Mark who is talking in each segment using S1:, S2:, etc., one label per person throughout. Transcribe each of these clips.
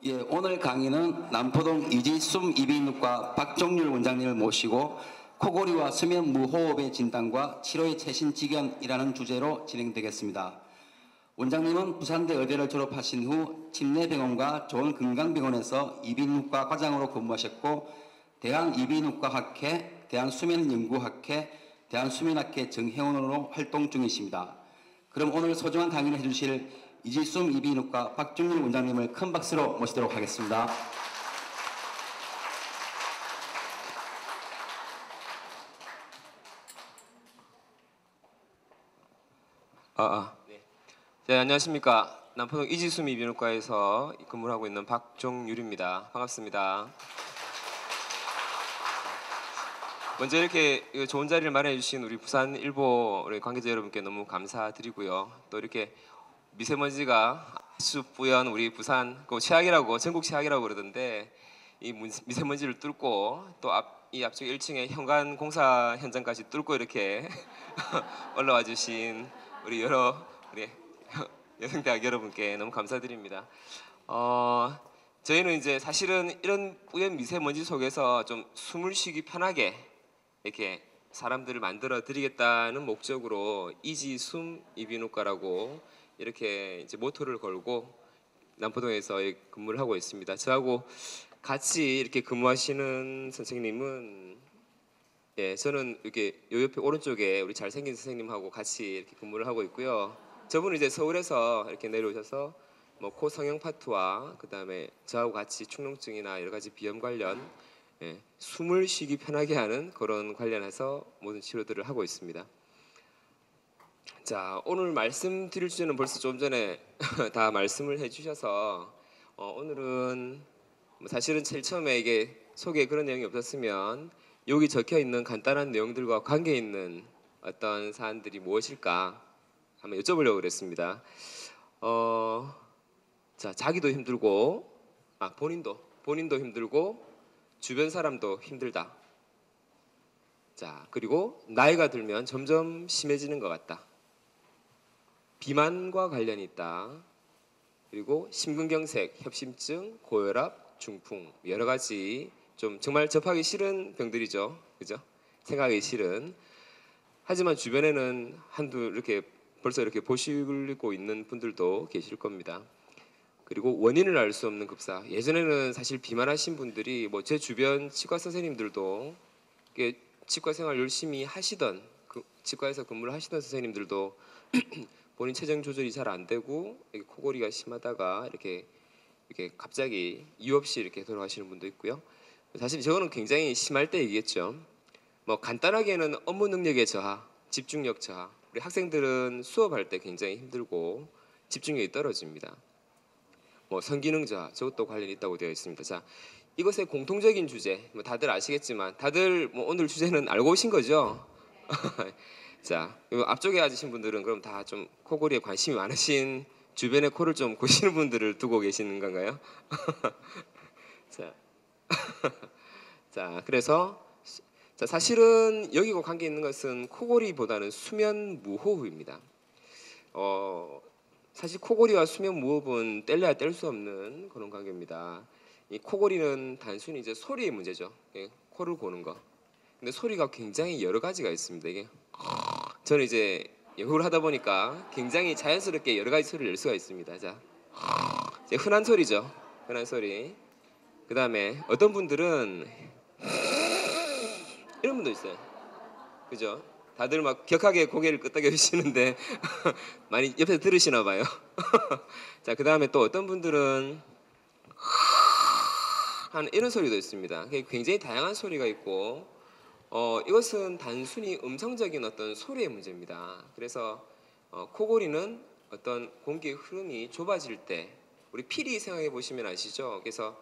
S1: 예, 오늘 강의는 남포동 이지숨 이비인후과 박종률 원장님을 모시고 코골이와 수면 무호흡의 진단과 치료의 최신 지견이라는 주제로 진행되겠습니다. 원장님은 부산대 의대를 졸업하신 후 침례병원과 좋은건강병원에서 이비인후과 과장으로 근무하셨고 대한이비인후과학회, 대한수면연구학회, 대한수면학회 정회원으로 활동 중이십니다. 그럼 오늘 소중한 강의를 해주실 이지숨 이비인후과 박종률 원장님을 큰 박수로 모시도록 하겠습니다.
S2: 네, 안녕하십니까. 남포동 이지숨 이비인후과에서 근무를 하고 있는 박종률입니다. 반갑습니다. 먼저 이렇게 좋은 자리를 마련해 주신 우리 부산일보 우리 관계자 여러분께 너무 감사드리고요. 또 이렇게 미세먼지가 아주 뿌연 우리 부산 최악이라고, 전국 최악이라고 그러던데 이 미세먼지를 뚫고 또 이 앞쪽 1층에 현관 공사 현장까지 뚫고 이렇게 올라와 주신 우리 여성대학 여러분께 너무 감사드립니다. 저희는 이제 사실은 이런 뿌연 미세먼지 속에서 좀 숨을 쉬기 편하게 이렇게 사람들을 만들어 드리겠다는 목적으로 이지숨 이비인후과라고 이렇게 이제 모토를 걸고 남포동에서 근무를 하고 있습니다. 저하고 같이 이렇게 근무하시는 선생님은 저는 이렇게 요 옆에 오른쪽에 우리 잘생긴 선생님하고 같이 이렇게 근무를 하고 있고요. 저분은 이제 서울에서 이렇게 내려오셔서 뭐 코 성형 파트와 그다음에 저하고 같이 축농증이나 여러 가지 비염 관련 숨을 쉬기 편하게 하는 그런 관련해서 모든 치료들을 하고 있습니다. 자, 오늘 말씀드릴 주제는 벌써 좀 전에 다 말씀을 해주셔서 오늘은 사실은 제일 처음에 이게 소개에 그런 내용이 없었으면 여기 적혀 있는 간단한 내용들과 관계 있는 어떤 사안들이 무엇일까 한번 여쭤보려고 그랬습니다. 자, 자기도 힘들고 본인도 힘들고 주변 사람도 힘들다. 자, 그리고 나이가 들면 점점 심해지는 것 같다. 비만과 관련이 있다. 그리고 심근경색, 협심증, 고혈압, 중풍 여러 가지 좀 정말 접하기 싫은 병들이죠. 그죠? 생각하기 싫은. 하지만 주변에는 한두 이렇게 벌써 이렇게 보시고 있는 분들도 계실 겁니다. 그리고 원인을 알 수 없는 급사. 예전에는 사실 비만하신 분들이 뭐 제 주변 치과 선생님들도 치과 생활 열심히 하시던 치과에서 근무를 하시던 선생님들도 본인 체중 조절이 잘 안 되고 코골이가 심하다가 이렇게 갑자기 이유 없이 이렇게 돌아가시는 분도 있고요. 사실 저거는 굉장히 심할 때 얘기겠죠. 뭐 간단하게는 업무 능력의 저하, 집중력 저하. 우리 학생들은 수업할 때 굉장히 힘들고 집중력이 떨어집니다. 뭐 성기능 저하, 저것도 관련이 있다고 되어 있습니다. 자, 이것의 공통적인 주제, 뭐 다들 아시겠지만 다들 뭐 오늘 주제는 알고 오신 거죠? 자, 앞쪽에 앉으신 분들은 그럼 다 좀 코골이에 관심이 많으신 주변에 코를 좀 고시는 분들을 두고 계시는 건가요? 자, 자, 그래서 자, 사실은 여기과 관계 있는 것은 코골이보다는 수면 무호흡입니다. 사실 코골이와 수면 무호흡은 뗄래야 뗄 수 없는 그런 관계입니다. 이 코골이는 단순히 이제 소리의 문제죠. 코를 고는 거. 근데 소리가 굉장히 여러 가지가 있습니다. 이게 저는 이제 연구를 하다 보니까 굉장히 자연스럽게 여러 가지 소리를 낼 수가 있습니다. 자, 이제 흔한 소리죠. 흔한 소리. 그 다음에 어떤 분들은 이런 분도 있어요. 그죠? 다들 막 격하게 고개를 끄덕여 주시는데 많이 옆에서 들으시나 봐요. 자, 그 다음에 또 어떤 분들은 하는 이런 소리도 있습니다. 굉장히 다양한 소리가 있고 이것은 단순히 음성적인 어떤 소리의 문제입니다. 그래서 코골이는 어떤 공기의 흐름이 좁아질 때 우리 피리 생각해 보시면 아시죠? 그래서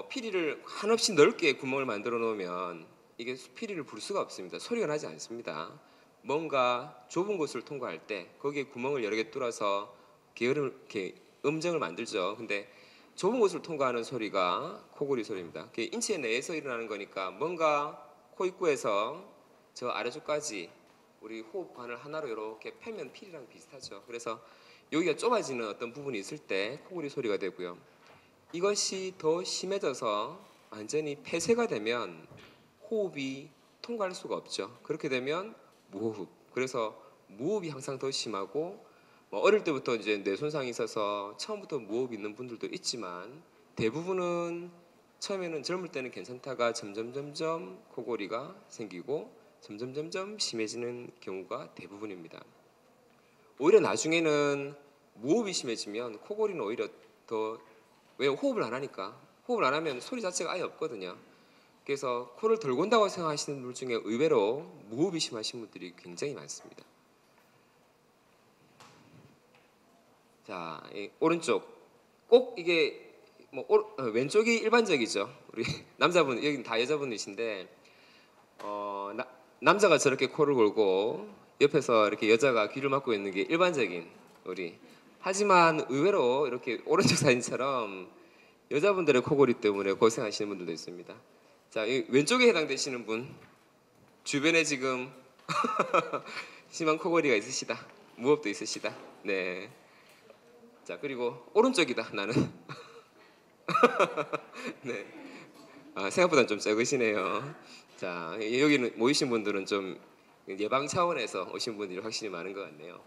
S2: 피리를 한없이 넓게 구멍을 만들어 놓으면 이게 피리를 불 수가 없습니다. 소리가 나지 않습니다. 뭔가 좁은 곳을 통과할 때 거기에 구멍을 여러 개 뚫어서 음정을 만들죠. 근데 좁은 곳을 통과하는 소리가 코골이 소리입니다. 인체 내에서 일어나는 거니까 뭔가 코 입구에서 저 아래쪽까지 우리 호흡관을 하나로 이렇게 펴면 피리랑 비슷하죠. 그래서 여기가 좁아지는 어떤 부분이 있을 때 코골이 소리가 되고요. 이것이 더 심해져서 완전히 폐쇄가 되면 호흡이 통과할 수가 없죠. 그렇게 되면 무호흡. 그래서 무호흡이 항상 더 심하고 뭐 어릴 때부터 이제 뇌 손상이 있어서 처음부터 무호흡 있는 분들도 있지만 대부분은 처음에는 젊을 때는 괜찮다가 점점 코골이가 생기고 점점 심해지는 경우가 대부분입니다. 오히려 나중에는 무호흡이 심해지면 코골이는 오히려 더 왜 호흡을 안 하니까 호흡을 안 하면 소리 자체가 아예 없거든요. 그래서 코를 덜 곤다고 생각하시는 분들 중에 의외로 무호흡이 심하신 분들이 굉장히 많습니다. 자, 이 오른쪽 꼭 이게 뭐 왼쪽이 일반적이죠. 우리 남자분 여기 다 여자분이신데 남자가 저렇게 코를 골고 옆에서 이렇게 여자가 귀를 막고 있는 게 일반적인 우리. 하지만 의외로 이렇게 오른쪽 사진처럼 여자분들의 코골이 때문에 고생하시는 분들도 있습니다. 자, 이 왼쪽에 해당되시는 분 주변에 지금 심한 코골이가 있으시다. 무호흡도 있으시다. 네. 자, 그리고 오른쪽이다. 나는. 네. 생각보다 좀 적으시네요. 자, 여기는 모이신 분들은 좀 예방 차원에서 오신 분들이 확실히 많은 것 같네요.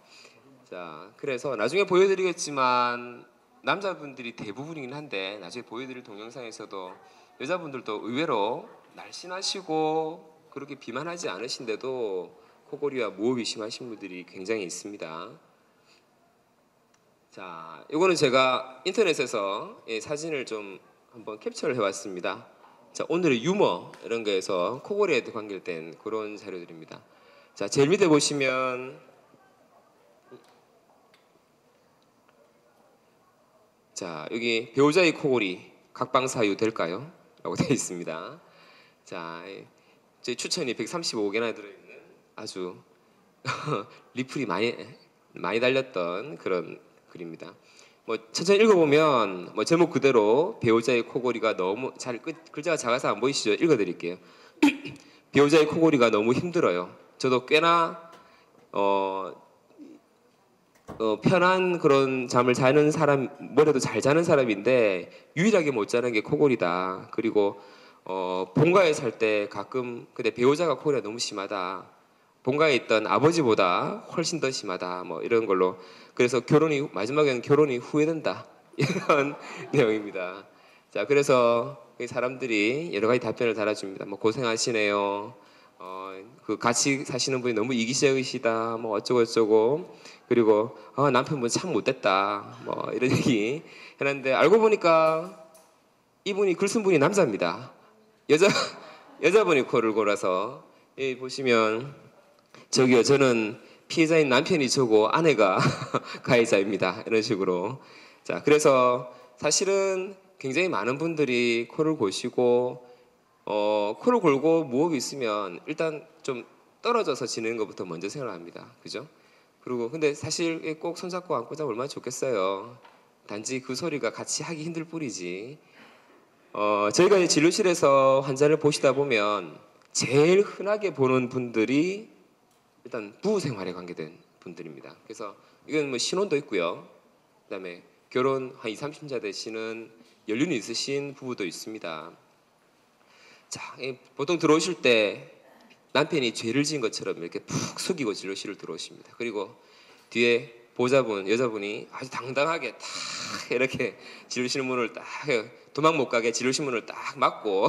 S2: 자, 그래서 나중에 보여드리겠지만 남자분들이 대부분이긴 한데 나중에 보여드릴 동영상에서도 여자분들도 의외로 날씬하시고 그렇게 비만하지 않으신데도 코골이와 무호흡이 심하신 분들이 굉장히 있습니다. 자, 이거는 제가 인터넷에서 사진을 좀 한번 캡처를 해왔습니다. 자, 오늘의 유머 이런 거에서 코골이에 관계된 그런 자료들입니다. 자, 제일 밑에 보시면 자, 여기 배우자의 코골이 각방사유 될까요? 라고 되어 있습니다. 자, 제 추천이 135개나 들어있는 아주 리플이 많이 달렸던 그런 글입니다. 뭐 천천히 읽어보면 뭐 제목 그대로 배우자의 코골이가 너무 글자가 작아서 안 보이시죠? 읽어드릴게요. 배우자의 코골이가 너무 힘들어요. 저도 꽤나 편한 그런 잠을 자는 사람, 뭐래도 잘 자는 사람인데 유일하게 못 자는 게 코골이다. 그리고 본가에 살 때 가끔 근데 배우자가 코골이가 너무 심하다. 본가에 있던 아버지보다 훨씬 더 심하다. 뭐 이런 걸로 그래서 마지막에는 결혼이 후회된다. 이런 내용입니다. 자, 그래서 사람들이 여러 가지 답변을 달아줍니다. 뭐 고생하시네요. 그 같이 사시는 분이 너무 이기적이시다. 뭐 어쩌고 그리고 남편분 참 못됐다. 뭐 이런 얘기 했는데 알고 보니까 이분이 글 쓴 분이 남자입니다. 여자분이 코를 골아서 보시면 저기요, 저는 피해자인 남편이 저고 아내가 가해자입니다. 이런 식으로. 자, 그래서 사실은 굉장히 많은 분들이 코를 고시고 코를 골고 무호흡이 있으면 일단 좀 떨어져서 지내는 것부터 먼저 생각합니다. 그죠? 그리고 근데 사실 꼭 손잡고 안고 자면 얼마나 좋겠어요. 단지 그 소리가 같이 하기 힘들 뿐이지. 저희가 진료실에서 환자를 보시다 보면 제일 흔하게 보는 분들이 일단 부부 생활에 관계된 분들입니다. 그래서 이건 뭐 신혼도 있고요. 그다음에 결혼 한 20, 30년 되시는 연륜이 있으신 부부도 있습니다. 자, 보통 들어오실 때 남편이 죄를 지은 것처럼 이렇게 푹 숙이고 진료실을 들어오십니다. 그리고 뒤에 보호자분, 여자분이 아주 당당하게 딱 이렇게 진료실 문을 딱 도망 못 가게 진료실 문을 딱 막고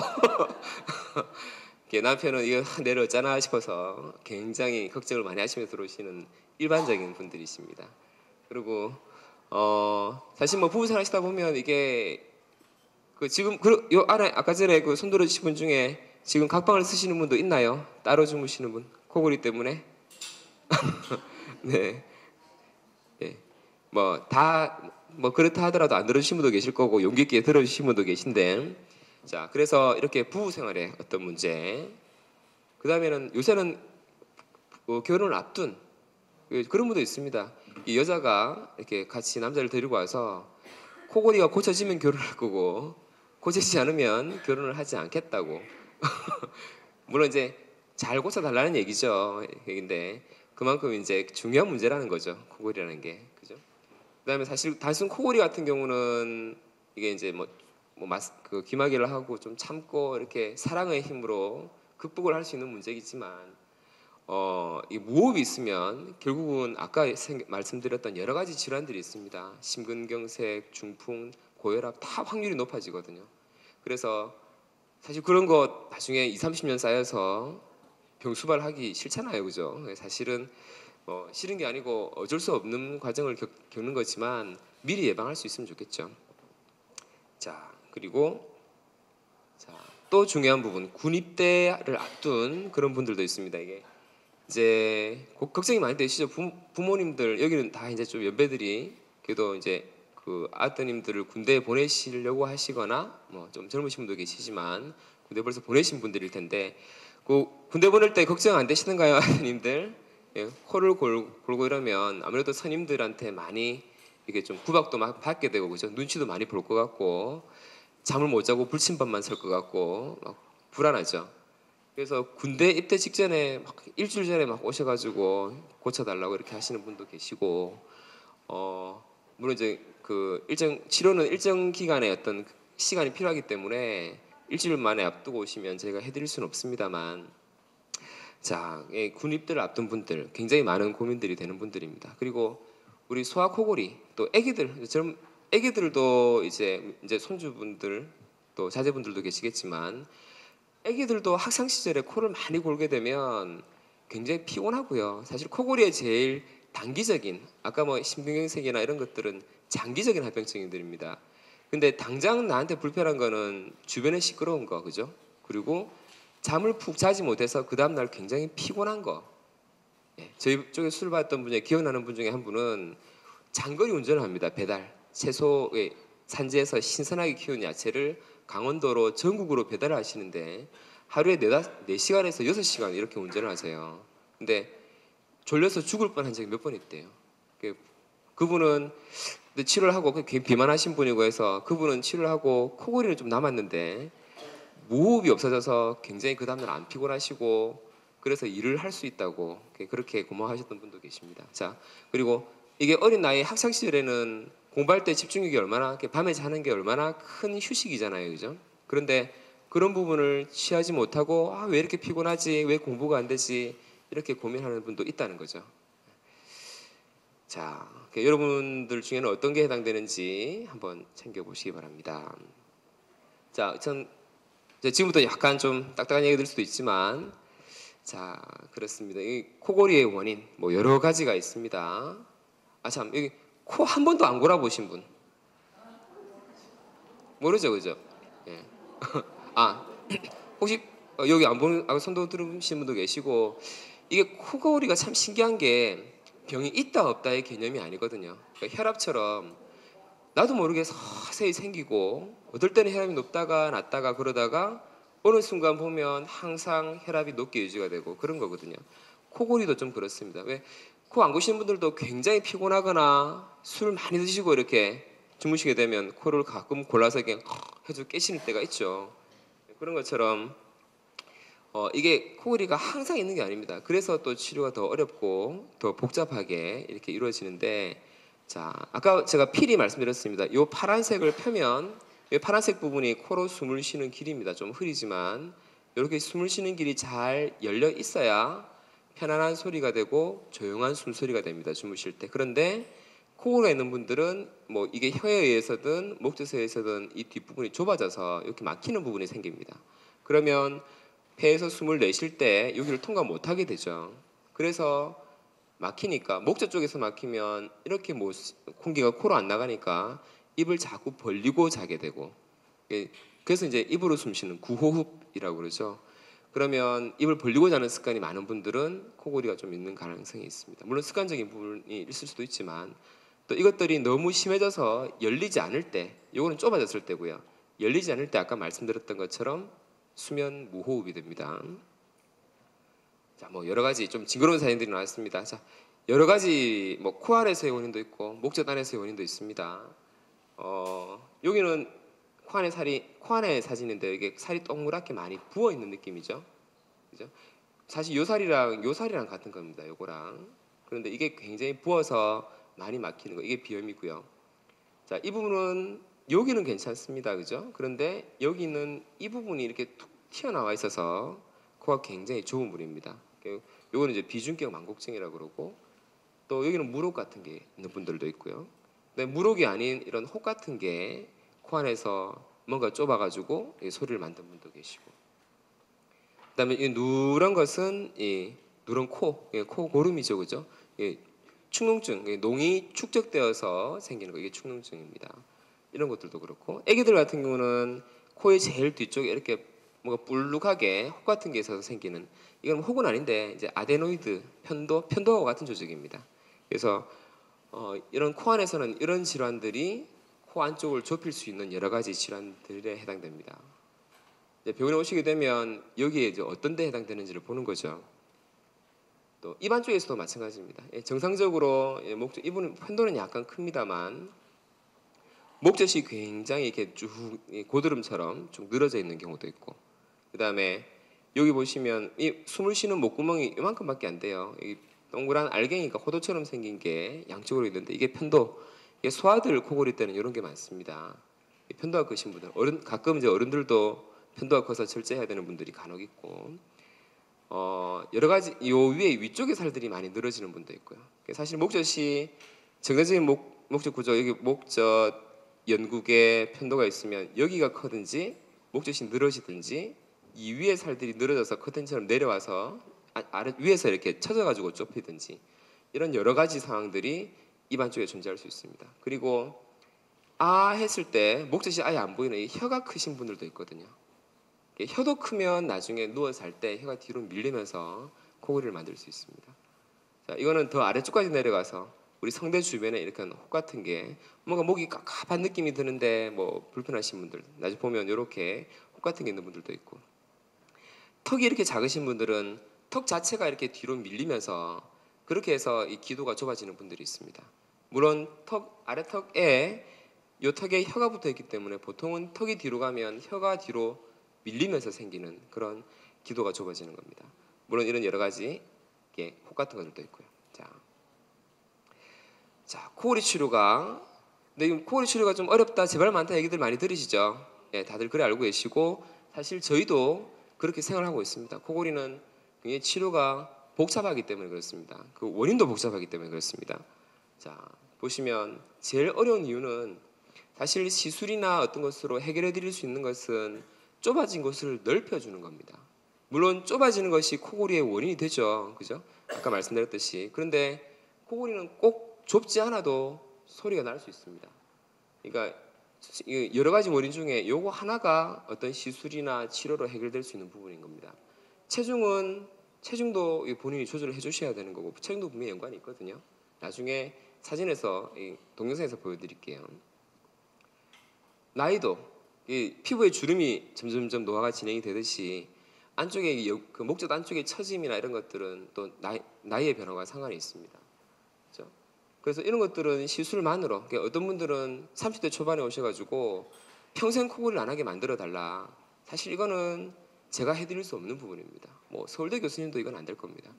S2: 남편은 이거 내려오잖아 싶어서 굉장히 걱정을 많이 하시면서 들어오시는 일반적인 분들이십니다. 그리고 사실 뭐 부부 생활 하시다 보면 이게 지금 요 안에 아까 전에 손 들어주신 분 중에 지금 각방을 쓰시는 분도 있나요? 따로 주무시는 분 코골이 때문에? 네. 네. 뭐 그렇다 하더라도 안 들어주신 분도 계실 거고 용기 있게 들어주신 분도 계신데 자, 그래서 이렇게 부부 생활의 어떤 문제 그 다음에는 요새는 결혼을 앞둔 그런 분도 있습니다. 이 여자가 이렇게 같이 남자를 데리고 와서 코골이가 고쳐지면 결혼할 거고 고치지 않으면 결혼을 하지 않겠다고. 물론 이제 잘 고쳐달라는 얘기죠. 얘긴데 그만큼 이제 중요한 문제라는 거죠. 코골이라는 게. 그죠? 그다음에 사실 단순 코골이 같은 경우는 이게 이제 뭐 그 귀마개를 하고 좀 참고 이렇게 사랑의 힘으로 극복을 할 수 있는 문제이지만 이 무호흡이 있으면 결국은 아까 말씀드렸던 여러 가지 질환들이 있습니다. 심근경색, 중풍, 고혈압 다 확률이 높아지거든요. 그래서 사실 그런 거 나중에 20, 30년 쌓여서 병수발하기 싫잖아요, 그죠? 사실은 싫은 게 아니고 어쩔 수 없는 과정을 겪는 거지만 미리 예방할 수 있으면 좋겠죠. 자, 그리고 또 중요한 부분, 군 입대를 앞둔 그런 분들도 있습니다. 이게 이제 걱정이 많이 되시죠. 부모님들 여기는 다 이제 좀 연배들이 그래도 이제 그 아드님들을 군대에 보내시려고 하시거나 뭐 좀 젊으신 분도 계시지만 군대 벌써 보내신 분들일 텐데 그 군대 보낼 때 걱정 안 되시는가요, 아드님들? 예, 코를 골고 이러면 아무래도 선임들한테 많이 이게 좀 구박도 막 받게 되고 그죠? 눈치도 많이 볼 것 같고 잠을 못 자고 불침번만 설 것 같고 막 불안하죠. 그래서 군대 입대 직전에 막 일주일 전에 막 오셔가지고 고쳐달라고 이렇게 하시는 분도 계시고, 물론 이제 그 치료는 일정 기간의 어떤 시간이 필요하기 때문에 일주일 만에 앞두고 오시면 저희가 해드릴 수는 없습니다만, 자, 군 입대를 앞둔 분들 굉장히 많은 고민들이 되는 분들입니다. 그리고 우리 소아 코골이 또 애기들도 이제 손주분들 또 자제분들도 계시겠지만. 애기들도 학창 시절에 코를 많이 골게 되면 굉장히 피곤하고요. 사실 코골이의 제일 단기적인 아까 뭐 심근경색이나 이런 것들은 장기적인 합병증들입니다. 근데 당장 나한테 불편한 거는 주변에 시끄러운 거, 그죠? 그리고 잠을 푹 자지 못해서 그 다음 날 굉장히 피곤한 거. 예, 저희 쪽에 술 받았던 분 중에 기억나는 분 중에 한 분은 장거리 운전을 합니다. 배달 채소 산지에서 신선하게 키운 야채를 강원도로 전국으로 배달을 하시는데 하루에 4시간에서 6시간 이렇게 운전을 하세요. 근데 졸려서 죽을 뻔한 적이 몇 번 있대요. 그분은 치료를 하고 비만하신 분이고 해서 그분은 치료를 하고 코골이는 좀 남았는데 무호흡이 없어져서 굉장히 그 다음날 안 피곤하시고 그래서 일을 할 수 있다고 그렇게 고마워하셨던 분도 계십니다. 자, 그리고 이게 어린 나이 학창 시절에는 공부할 때 집중력이 얼마나 밤에 자는 게 얼마나 큰 휴식이잖아요, 그죠? 그런데 그런 부분을 취하지 못하고 왜 이렇게 피곤하지, 왜 공부가 안 되지 이렇게 고민하는 분도 있다는 거죠. 자, 여러분들 중에는 어떤 게 해당되는지 한번 챙겨보시기 바랍니다. 자, 지금부터 약간 좀 딱딱한 얘기 들 수도 있지만, 자, 그렇습니다. 이 코골이의 원인 뭐 여러 가지가 있습니다. 참, 여기 코 한 번도 안 골아보신 분 모르죠, 그죠? 예. 혹시 여기 안 보는 손도 들으신 분도 계시고 이게 코골이가 참 신기한 게 병이 있다 없다의 개념이 아니거든요. 그러니까 혈압처럼 나도 모르게 서서히 생기고 어떨 때는 혈압이 높다가 낮다가 그러다가 어느 순간 보면 항상 혈압이 높게 유지가 되고 그런 거거든요. 코골이도 좀 그렇습니다. 왜 코 안 고시는 분들도 굉장히 피곤하거나 술 많이 드시고 이렇게 주무시게 되면 코를 가끔 골라서 이렇게 해서 깨시는 때가 있죠. 그런 것처럼 이게 코골이가 항상 있는 게 아닙니다. 그래서 또 치료가 더 어렵고 더 복잡하게 이렇게 이루어지는데, 자, 아까 제가 필히 말씀드렸습니다. 이 파란색을 펴면 이 파란색 부분이 코로 숨을 쉬는 길입니다. 좀 흐리지만 이렇게 숨을 쉬는 길이 잘 열려 있어야 편안한 소리가 되고 조용한 숨소리가 됩니다. 주무실 때. 그런데 코골이가 있는 분들은 뭐 이게 혀에 의해서든 목젖에 의해서든 이 뒷부분이 좁아져서 이렇게 막히는 부분이 생깁니다. 그러면 폐에서 숨을 내쉴 때 여기를 통과 못하게 되죠. 그래서 막히니까 목젖 쪽에서 막히면 이렇게 뭐 공기가 코로 안 나가니까 입을 자꾸 벌리고 자게 되고, 그래서 이제 입으로 숨 쉬는 구호흡이라고 그러죠. 그러면 입을 벌리고 자는 습관이 많은 분들은 코골이가 좀 있는 가능성이 있습니다. 물론 습관적인 부분이 있을 수도 있지만 또 이것들이 너무 심해져서 열리지 않을 때, 이거는 좁아졌을 때고요. 열리지 않을 때 아까 말씀드렸던 것처럼 수면 무호흡이 됩니다. 자, 뭐 여러 가지 좀 징그러운 사연들이 나왔습니다. 자, 여러 가지 뭐 코 안에서의 원인도 있고 목젖 안에서의 원인도 있습니다. 여기는 코 안에 사진인데 이게 살이 동그랗게 많이 부어 있는 느낌이죠. 그죠? 사실 요 살이랑 같은 겁니다. 요거랑. 그런데 이게 굉장히 부어서 많이 막히는 거. 이게 비염이고요. 자, 이 부분은 여기는 괜찮습니다, 그죠? 그런데 여기는 이 부분이 이렇게 툭 튀어나와 있어서 코가 굉장히 좁은 분입니다. 요거는 이제 비중격 만곡증이라고 그러고, 또 여기는 무록 같은 게 있는 분들도 있고요. 근데 무록이 아닌 이런 혹 같은 게 코 안에서 뭔가 좁아가지고 소리를 만든 분도 계시고, 그다음에 이 누런 것은 이 누런 코 고름이죠, 그죠? 축농증, 농이 축적되어서 생기는 거, 이게 축농증입니다. 이런 것들도 그렇고, 아기들 같은 경우는 코의 제일 뒤쪽에 이렇게 뭔가 불룩하게 혹 같은 게 있어서 생기는, 이건 혹은 아닌데 이제 아데노이드 편도와 같은 조직입니다. 그래서 이런 코 안에서는 이런 질환들이 코 안쪽을 좁힐 수 있는 여러 가지 질환들에 해당됩니다. 이제 병원에 오시게 되면 여기에 이제 어떤 데 해당되는지를 보는 거죠. 또 입안 쪽에서도 마찬가지입니다. 정상적으로 이분은 편도는 약간 큽니다만 목젖이 굉장히 이렇게 쭉 고드름처럼 쭉 늘어져 있는 경우도 있고, 그 다음에 여기 보시면 이 숨을 쉬는 목구멍이 이만큼밖에 안 돼요. 이 동그란 알갱이가 호도처럼 생긴 게 양쪽으로 있는데 이게 편도. 이게 소아들 코골이 때는 이런 게 많습니다. 편도가 크신 분들, 가끔 이제 어른들도 편도가 커서 절제해야 되는 분들이 간혹 있고, 여러 가지 요 위에 위쪽에 살들이 많이 늘어지는 분도 있고요. 사실 목젖이 정상적인 목젖 구조, 여기 목젖 연국에 편도가 있으면 여기가 커든지 목젖이 늘어지든지 이 위에 살들이 늘어져서 커튼처럼 내려와서 아래 위에서 이렇게 쳐져가지고 좁히든지, 이런 여러 가지 상황들이 입안 쪽에 존재할 수 있습니다. 그리고 아 했을 때 목젖이 아예 안 보이는 이 혀가 크신 분들도 있거든요. 혀도 크면 나중에 누워서 할 때 혀가 뒤로 밀리면서 코골이를 만들 수 있습니다. 자, 이거는 더 아래쪽까지 내려가서 우리 성대 주변에 이렇게 혹 같은 게 뭔가 목이 깝깝한 느낌이 드는데 뭐 불편하신 분들, 나중에 보면 이렇게 혹 같은 게 있는 분들도 있고, 턱이 이렇게 작으신 분들은 턱 자체가 이렇게 뒤로 밀리면서 그렇게 해서 이 기도가 좁아지는 분들이 있습니다. 물론 아래 턱에 요 턱에 혀가 붙어 있기 때문에 보통은 턱이 뒤로 가면 혀가 뒤로 밀리면서 생기는 그런 기도가 좁아지는 겁니다. 물론 이런 여러 가지 혹 같은 것들도 있고요. 자, 코골이 치료가, 근데 코골이 치료가 좀 어렵다, 제발 많다 얘기들 많이 들으시죠? 예, 다들 그래 알고 계시고, 사실 저희도 그렇게 생각하고 있습니다. 코골이는 굉장히 치료가 복잡하기 때문에 그렇습니다. 그 원인도 복잡하기 때문에 그렇습니다. 자, 보시면 제일 어려운 이유는 사실 시술이나 어떤 것으로 해결해 드릴 수 있는 것은 좁아진 곳을 넓혀주는 겁니다. 물론 좁아지는 것이 코골이의 원인이 되죠. 그죠? 아까 말씀드렸듯이. 그런데 코골이는 꼭 좁지 않아도 소리가 날 수 있습니다. 그러니까 여러 가지 원인 중에 요거 하나가 어떤 시술이나 치료로 해결될 수 있는 부분인 겁니다. 체중도 본인이 조절을 해주셔야 되는 거고, 체중도 분명히 연관이 있거든요. 나중에 사진에서 동영상에서 보여드릴게요. 나이도 피부의 주름이 점점점 노화가 진행이 되듯이 안쪽에 그 목젖 안쪽의 처짐이나 이런 것들은 또 나이의 변화와 상관이 있습니다. 그렇죠? 그래서 이런 것들은 시술만으로, 그러니까 어떤 분들은 30대 초반에 오셔가지고 평생 코골이를 안 하게 만들어 달라. 사실 이거는 제가 해드릴 수 없는 부분입니다. 뭐 서울대 교수님도 이건 안 될 겁니다.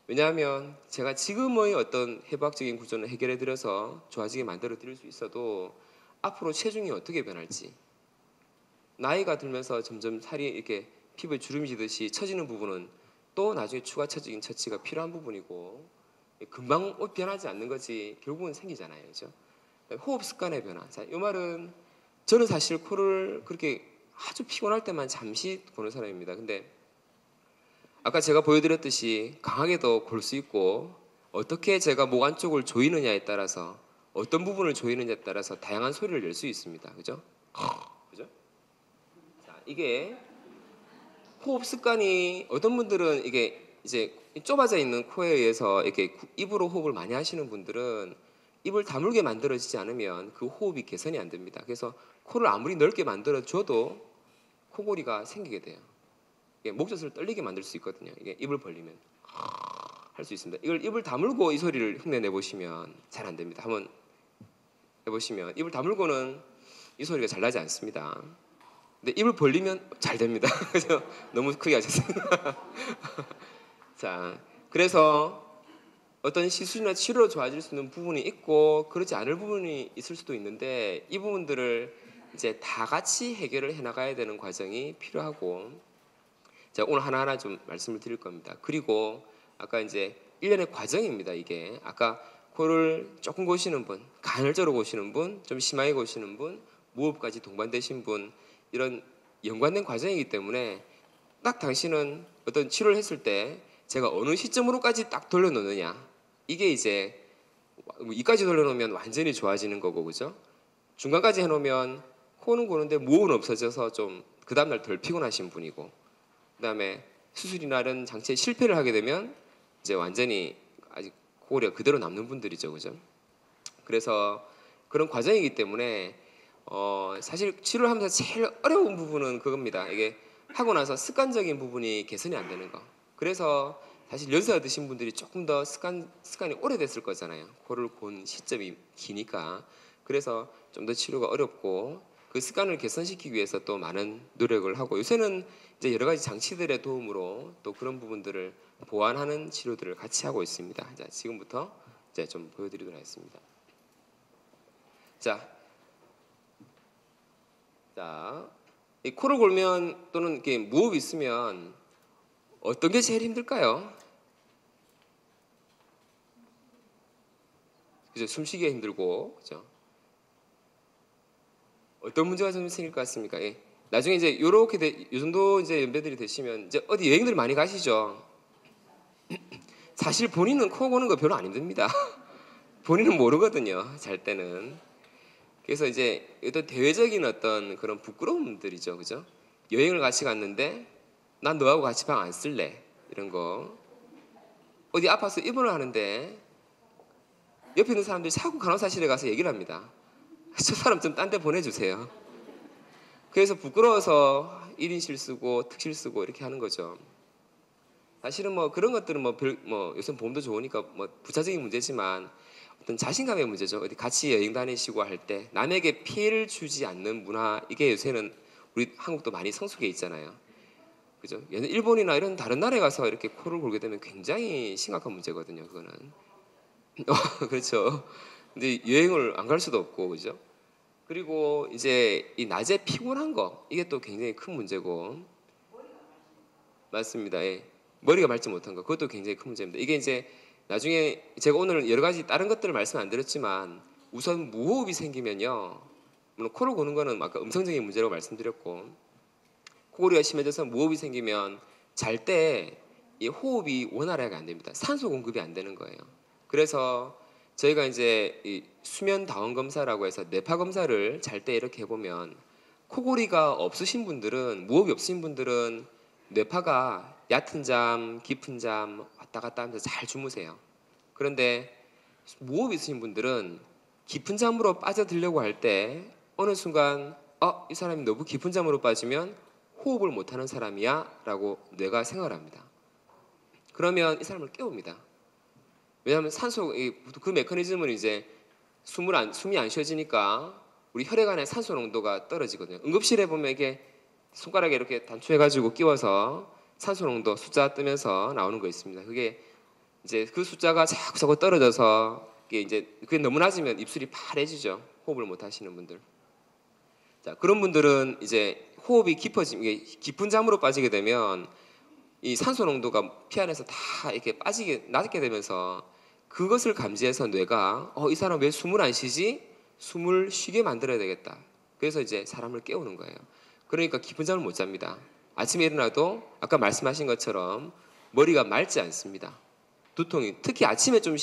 S2: 왜냐하면 제가 지금의 어떤 해부학적인 구조는 해결해드려서 좋아지게 만들어 드릴 수 있어도 앞으로 체중이 어떻게 변할지, 나이가 들면서 점점 살이 이렇게 피부에 주름이 지듯이 처지는 부분은 또 나중에 추가적인 처치가 필요한 부분이고, 금방 옷 변하지 않는 거지 결국은 생기잖아요. 그죠? 호흡 습관의 변화. 자, 이 말은 저는 사실 코를 그렇게 아주 피곤할 때만 잠시 고는 사람입니다. 근데 아까 제가 보여드렸듯이 강하게도 골 수 있고, 어떻게 제가 목 안쪽을 조이느냐에 따라서, 어떤 부분을 조이느냐에 따라서 다양한 소리를 낼 수 있습니다. 그죠? 그죠? 자, 이게 호흡 습관이, 어떤 분들은 이게 이제 좁아져 있는 코에 의해서 이렇게 입으로 호흡을 많이 하시는 분들은 입을 다물게 만들어지지 않으면 그 호흡이 개선이 안 됩니다. 그래서 코를 아무리 넓게 만들어 줘도 코골이가 생기게 돼요. 목젖을 떨리게 만들 수 있거든요. 이게 입을 벌리면 할 수 있습니다. 이걸 입을 다물고 이 소리를 흉내내 보시면 잘 안 됩니다. 한번 해보시면 입을 다물고는 이 소리가 잘 나지 않습니다. 근데 입을 벌리면 잘 됩니다. 너무 크게 하셨습니다. 자, 그래서 어떤 시술이나 치료로 좋아질 수 있는 부분이 있고 그렇지 않을 부분이 있을 수도 있는데 이 부분들을 이제 다 같이 해결을 해 나가야 되는 과정이 필요하고 제가 오늘 하나하나 좀 말씀을 드릴 겁니다. 그리고 아까 이제 1년의 과정입니다. 이게 아까 코를 조금 고시는 분, 간헐적으로 고시는 분, 좀 심하게 고시는 분, 무호흡까지 동반되신 분 이런 연관된 과정이기 때문에 딱 당신은 어떤 치료를 했을 때 제가 어느 시점으로까지 딱 돌려놓느냐 이게 이제 이까지 돌려놓으면 완전히 좋아지는 거고 그죠? 중간까지 해놓으면 코는 고는데 무호흡은 없어져서 좀 그 다음날 덜 피곤하신 분이고 그다음에 수술이나 이런 장치에 실패를 하게 되면 이제 완전히 아직 코골이가 그대로 남는 분들이죠, 그죠? 그래서 그런 과정이기 때문에 사실 치료를 하면서 제일 어려운 부분은 그겁니다. 이게 하고 나서 습관적인 부분이 개선이 안 되는 거. 그래서 사실 연세가 드신 분들이 조금 더 습관이 오래됐을 거잖아요. 코를 곤 시점이 기니까. 그래서 좀 더 치료가 어렵고 그 습관을 개선시키기 위해서 또 많은 노력을 하고 요새는 이제 여러 가지 장치들의 도움으로 또 그런 부분들을 보완하는 치료들을 같이 하고 있습니다. 자, 지금부터 이제 좀 보여드리도록 하겠습니다. 자, 이 코를 골면 또는 이렇게 무호흡이 있으면 어떤 게 제일 힘들까요? 그죠? 숨쉬기가 힘들고, 그죠? 어떤 문제가 좀 생길 것 같습니까? 예. 나중에 이제 요렇게 요 정도 이제 연배들이 되시면 이제 어디 여행들 많이 가시죠. 사실 본인은 코 고는 거 별로 안 힘듭니다. 본인은 모르거든요. 잘 때는. 그래서 이제 어떤 대외적인 어떤 그런 부끄러움들이죠, 그죠? 여행을 같이 갔는데 난 너하고 같이 방 안 쓸래 이런 거. 어디 아파서 입원을 하는데 옆에 있는 사람들이 자꾸 간호사실에 가서 얘기를 합니다. 저 사람 좀 딴 데 보내주세요. 그래서 부끄러워서 1인실 쓰고 특실 쓰고 이렇게 하는 거죠. 사실은 뭐 그런 것들은 뭐 요새 보험도 좋으니까 뭐 부차적인 문제지만 어떤 자신감의 문제죠. 어디 같이 여행 다니시고 할 때 남에게 피해를 주지 않는 문화 이게 요새는 우리 한국도 많이 성숙해 있잖아요. 그죠? 일본이나 이런 다른 나라에 가서 이렇게 코를 골게 되면 굉장히 심각한 문제거든요. 그거는. 그렇죠. 근데 여행을 안 갈 수도 없고 그죠? 그리고 이제 이 낮에 피곤한 거 이게 또 굉장히 큰 문제고 맞습니다. 예. 머리가 맑지 못한 거 그것도 굉장히 큰 문제입니다. 이게 이제 나중에 제가 오늘 여러 가지 다른 것들을 말씀 안 드렸지만 우선 무호흡이 생기면요. 물론 코를 고는 거는 아까 음성적인 문제라고 말씀드렸고 코골이가 심해져서 무호흡이 생기면 잘 때 이 호흡이 원활하게 안 됩니다. 산소 공급이 안 되는 거예요. 그래서 저희가 이제 이 수면 다원 검사라고 해서 뇌파 검사를 잘 때 이렇게 해보면 코골이가 없으신 분들은 무호흡이 없으신 분들은 뇌파가 얕은 잠, 깊은 잠 왔다 갔다 하면서 잘 주무세요. 그런데 무호흡이 있으신 분들은 깊은 잠으로 빠져들려고 할 때 어느 순간 이 사람이 너무 깊은 잠으로 빠지면 호흡을 못하는 사람이야 라고 뇌가 생각을 합니다. 그러면 이 사람을 깨웁니다. 왜냐하면 산소 그 메커니즘은 이제 숨이 안 쉬어지니까 우리 혈액 안에 산소 농도가 떨어지거든요. 응급실에 보면 이게 손가락에 이렇게 단추해가지고 끼워서 산소 농도 숫자 뜨면서 나오는 거 있습니다. 그게 이제 그 숫자가 자꾸 떨어져서 이게 이제 그게 너무 낮으면 입술이 파래지죠. 호흡을 못 하시는 분들. 자, 그런 분들은 이제 호흡이 이게 깊은 잠으로 빠지게 되면 이 산소 농도가 피 안에서 다 이렇게 낮게 되면서 그것을 감지해서 뇌가 이 사람 왜 숨을 안 쉬지? 숨을 쉬게 만들어야 되겠다. 그래서 이제 사람을 깨우는 거예요. 그러니까 깊은 잠을 못 잡니다. 아침에 일어나도 아까 말씀하신 것처럼 머리가 맑지 않습니다. 두통이 특히 아침에 좀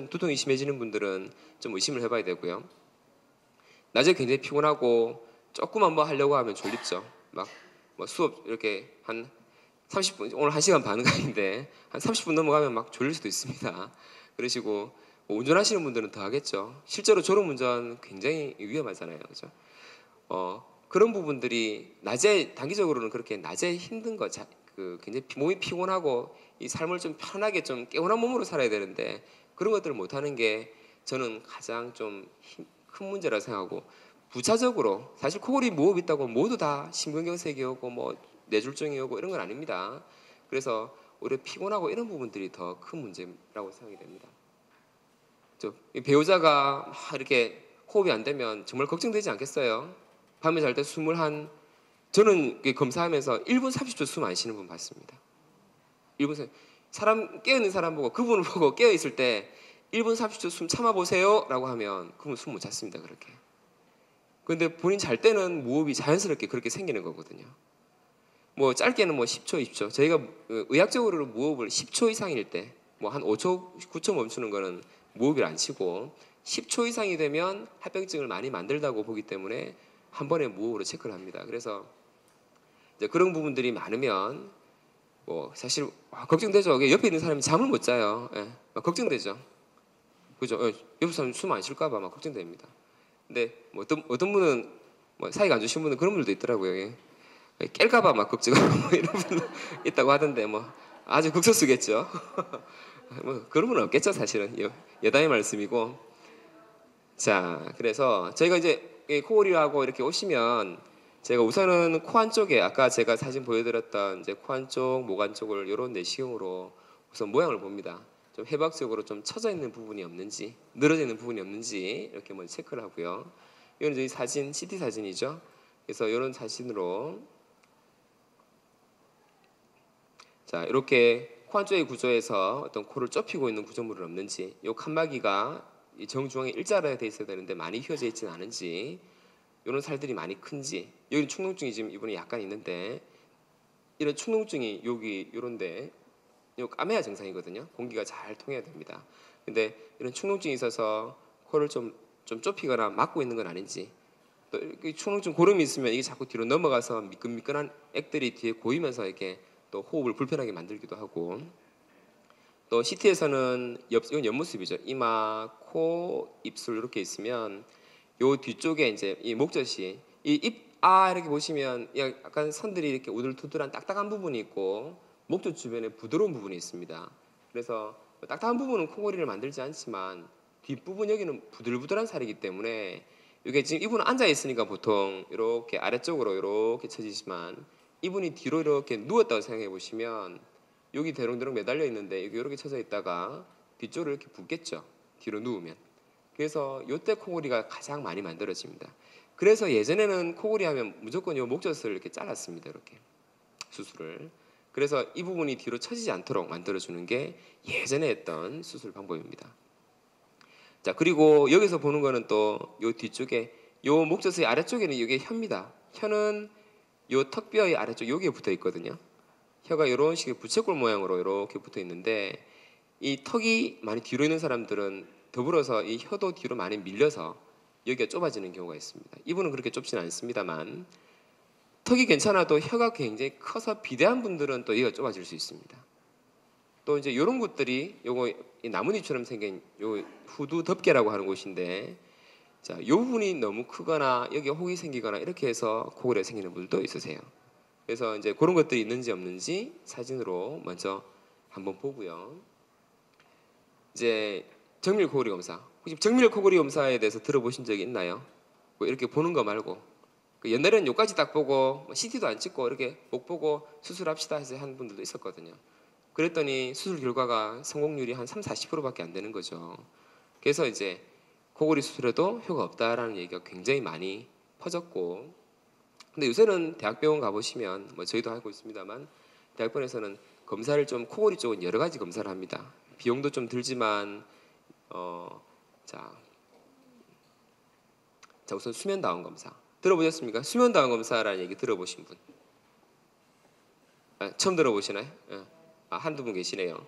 S2: 두통이 심해지는 분들은 좀 의심을 해봐야 되고요. 낮에 굉장히 피곤하고 조금만 뭐 하려고 하면 졸립죠. 막 뭐 수업 이렇게 한 30분 오늘 1시간 반 강의인데 한 30분 넘어가면 막 졸릴 수도 있습니다. 그러시고 뭐 운전하시는 분들은 더 하겠죠. 실제로 졸음운전 굉장히 위험하잖아요, 그죠? 그런 부분들이 낮에 단기적으로는 그렇게 낮에 힘든 거, 굉장히 몸이 피곤하고 이 삶을 좀 편하게 좀 개운한 몸으로 살아야 되는데 그런 것들을 못 하는 게 저는 가장 좀 큰 문제라 생각하고 부차적으로 사실 코골이 무호흡 있다고 모두 다 심근경색이 오고 뭐 뇌졸중이 오고 이런 건 아닙니다. 그래서 오히려 피곤하고 이런 부분들이 더 큰 문제라고 생각이 됩니다. 이 배우자가 막 이렇게 호흡이 안 되면 정말 걱정되지 않겠어요? 밤에 잘 때 숨을 저는 검사하면서 1분 30초 숨 안 쉬는 분 봤습니다. 1분 사람 깨어있는 사람 보고 그분을 보고 깨어있을 때 1분 30초 숨 참아보세요 라고 하면 그분 숨 못 찼습니다. 그렇게. 근데 본인 잘 때는 무호흡이 자연스럽게 그렇게 생기는 거거든요. 뭐 짧게는 뭐 10초, 20초. 저희가 의학적으로 무호흡을 10초 이상일 때 뭐 한 5초, 9초 멈추는 거는 무호흡을 안 치고 10초 이상이 되면 합병증을 많이 만들다고 보기 때문에 한 번에 무호흡으로 체크를 합니다. 그래서 이제 그런 부분들이 많으면 뭐 사실 걱정되죠. 옆에 있는 사람이 잠을 못 자요. 예, 걱정되죠. 그죠? 옆에 사람 숨 안 쉴까봐 막 걱정됩니다. 근데 뭐 어떤 분은 뭐 사이가 안 좋으신 분은 그런 분들도 있더라고요. 예. 깰까봐 막 걱정하고 뭐 이런 분도 있다고 하던데 뭐 아주 극소수겠죠. 뭐 그런 분은 없겠죠, 사실은. 여담의 말씀이고. 자, 그래서 저희가 이제 코골이하고 이렇게 오시면 제가 우선은 코 안쪽에 아까 제가 사진 보여드렸던 이제 코 안쪽, 목 안쪽을 이런 내시경으로 우선 모양을 봅니다. 좀 해박적으로 좀 처져 있는 부분이 없는지, 늘어져 있는 부분이 없는지 이렇게 먼저 체크를 하고요. 이건 저희 사진, CT 사진이죠. 그래서 이런 사진으로 자, 이렇게 코 안쪽의 구조에서 어떤 코를 좁히고 있는 구조물은 없는지, 이 칸막이가 이 정중앙에 일자로 되어 있어야 되는데 많이 휘어져 있지는 않은지, 이런 살들이 많이 큰지, 여기 축농증이 지금 이분이 약간 있는데 이런 축농증이 여기 이런데 요 까매야 정상이거든요. 공기가 잘 통해야 됩니다. 근데 이런 축농증이 있어서 코를 좀 좁히거나 막고 있는 건 아닌지, 또 이렇게 축농증 고름이 있으면 이게 자꾸 뒤로 넘어가서 미끈미끈한 액들이 뒤에 고이면서 이렇게 또 호흡을 불편하게 만들기도 하고, 또 CT에서는 이건 옆모습이죠. 이마, 코, 입술 이렇게 있으면 요 뒤쪽에 이제 이 목젖이 이렇게 보시면 약간 선들이 이렇게 우들투들한 딱딱한 부분이 있고 목젖 주변에 부드러운 부분이 있습니다. 그래서 딱딱한 부분은 코골이를 만들지 않지만 뒷부분 여기는 부들부들한 살이기 때문에 이게 지금 이분은 앉아 있으니까 보통 이렇게 아래쪽으로 이렇게 쳐지지만 이분이 뒤로 이렇게 누웠다고 생각해 보시면 여기 대롱대롱 매달려 있는데 여기 이렇게 쳐져 있다가 뒤쪽으로 이렇게 붓겠죠. 뒤로 누우면. 그래서 이때 코골이가 가장 많이 만들어집니다. 그래서 예전에는 코골이 하면 무조건 이 목젖을 이렇게 잘랐습니다. 이렇게 수술을. 그래서 이 부분이 뒤로 처지지 않도록 만들어주는 게 예전에 했던 수술 방법입니다. 자, 그리고 여기서 보는 거는 또 이 뒤쪽에 이 목젖의 아래쪽에는 이게 혀입니다. 혀는 이 턱뼈의 아래쪽 여기에 붙어 있거든요. 혀가 이런 식의 부채꼴 모양으로 이렇게 붙어 있는데 이 턱이 많이 뒤로 있는 사람들은 더불어서 이 혀도 뒤로 많이 밀려서 여기가 좁아지는 경우가 있습니다. 이분은 그렇게 좁지는 않습니다만 턱이 괜찮아도 혀가 굉장히 커서 비대한 분들은 또 여기가 좁아질 수 있습니다. 또 이제 이런 곳들이 요거 나뭇잎처럼 생긴 요 후두 덮개라고 하는 곳인데 자, 요 부분이 너무 크거나 여기 혹이 생기거나 이렇게 해서 코골이가 생기는 분들도 있으세요. 그래서 이제 그런 것들이 있는지 없는지 사진으로 먼저 한번 보고요. 이제 정밀 코골이 검사. 혹시 정밀 코골이 검사에 대해서 들어보신 적이 있나요? 뭐 이렇게 보는 거 말고 옛날에는 여기까지 딱 보고 CT도 안 찍고 이렇게 목 보고 수술합시다 해서 하는 분들도 있었거든요. 그랬더니 수술 결과가 성공률이 한 30-40%밖에 안 되는 거죠. 그래서 이제 코골이 수술에도 효과 없다라는 얘기가 굉장히 많이 퍼졌고, 근데 요새는 대학병원 가보시면 뭐 저희도 하고 있습니다만 대학병원에서는 검사를 좀 코골이 쪽은 여러 가지 검사를 합니다. 비용도 좀 들지만 자 우선 수면다운 검사 들어보셨습니까? 수면다운 검사라는 얘기 들어보신 분? 처음 들어보시나요? 한두 분 계시네요.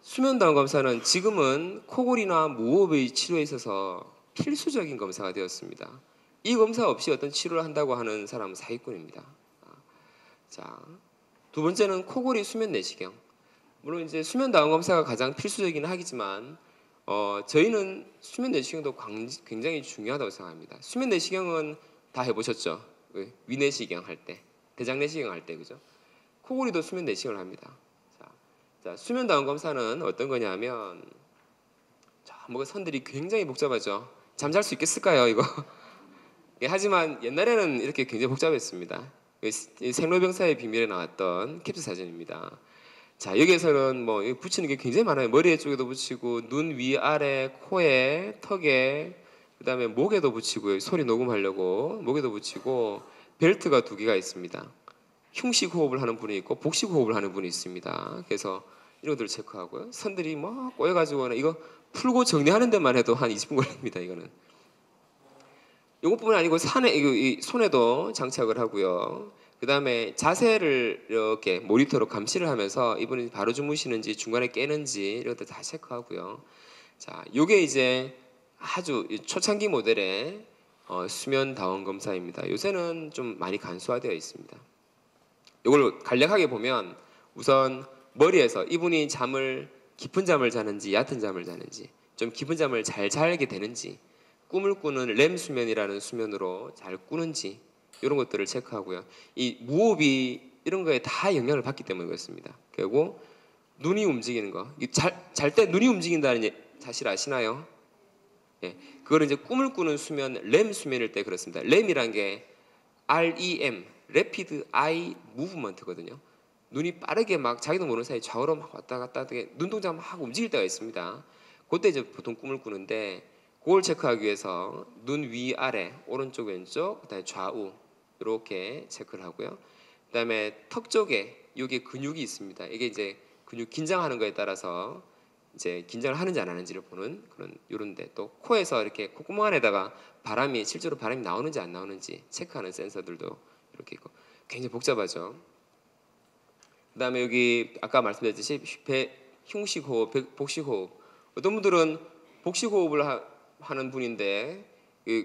S2: 수면다운 검사는 지금은 코골이나 무호흡의 치료에 있어서 필수적인 검사가 되었습니다. 이 검사 없이 어떤 치료를 한다고 하는 사람은 사기꾼입니다. 자, 두 번째는 코골이 수면 내시경. 물론 이제 수면다운 검사가 가장 필수적이긴 하겠지만 저희는 수면 내시경도 굉장히 중요하다고 생각합니다. 수면 내시경은 다 해보셨죠? 위내시경 할 때, 대장 내시경 할 때, 그죠? 코골이도 수면 내시경을 합니다. 자, 수면다운 검사는 어떤 거냐면, 뭐 선들이 굉장히 복잡하죠. 잠잘 수 있겠을까요, 이거? 하지만 옛날에는 이렇게 굉장히 복잡했습니다. 생로병사의 비밀에 나왔던 캡슐 사진입니다. 자, 여기에서는 뭐 붙이는 게 굉장히 많아요. 머리 쪽에도 붙이고 눈 위아래, 코에, 턱에, 그다음에 목에도 붙이고요. 소리 녹음하려고 목에도 붙이고 벨트가 2개가 있습니다. 흉식 호흡을 하는 분이 있고 복식 호흡을 하는 분이 있습니다. 그래서 이런 것들을 체크하고요. 선들이 막 꼬여가지고는 이거 풀고 정리하는 데만 해도 한 20분 걸립니다. 이거는. 이것뿐만 아니고 이 손에도 장착을 하고요. 그 다음에 자세를 이렇게 모니터로 감시를 하면서 이분이 바로 주무시는지 중간에 깨는지 이런 것들 다 체크하고요. 자, 요게 이제 아주 초창기 모델의 수면 다원 검사입니다. 요새는 좀 많이 간소화되어 있습니다. 이걸 간략하게 보면 우선 머리에서 이분이 깊은 잠을 자는지 얕은 잠을 자는지 좀 깊은 잠을 잘 자게 되는지 꿈을 꾸는 렘 수면이라는 수면으로 잘 꾸는지 이런 것들을 체크하고요. 이 무호흡이 이런 거에 다 영향을 받기 때문에 그렇습니다. 그리고 눈이 움직이는 거. 잘 때 눈이 움직인다는 사실 아시나요? 예, 그거를 이제 꿈을 꾸는 수면, 렘 수면일 때 그렇습니다. 렘이란 게 REM, Rapid Eye Movement거든요. 눈이 빠르게 막 자기도 모르는 사이에 좌우로 막 왔다 갔다 하게 눈동자가 막 움직일 때가 있습니다. 그때 이제 보통 꿈을 꾸는데 그걸 체크하기 위해서 눈 위아래, 오른쪽 왼쪽, 그다음에 좌우 이렇게 체크를 하고요. 그다음에 턱 쪽에 여기 근육이 있습니다. 이게 이제 근육 긴장하는 거에 따라서 이제 긴장을 하는지 안 하는지를 보는 그런 요런데 또 코에서 이렇게 콧구멍 안에다가 실제로 바람이 나오는지 안 나오는지 체크하는 센서들도 이렇게 있고 굉장히 복잡하죠. 그다음에 여기 아까 말씀드렸듯이 흉식 호흡, 복식 호흡. 어떤 분들은 복식 호흡을 하는 분인데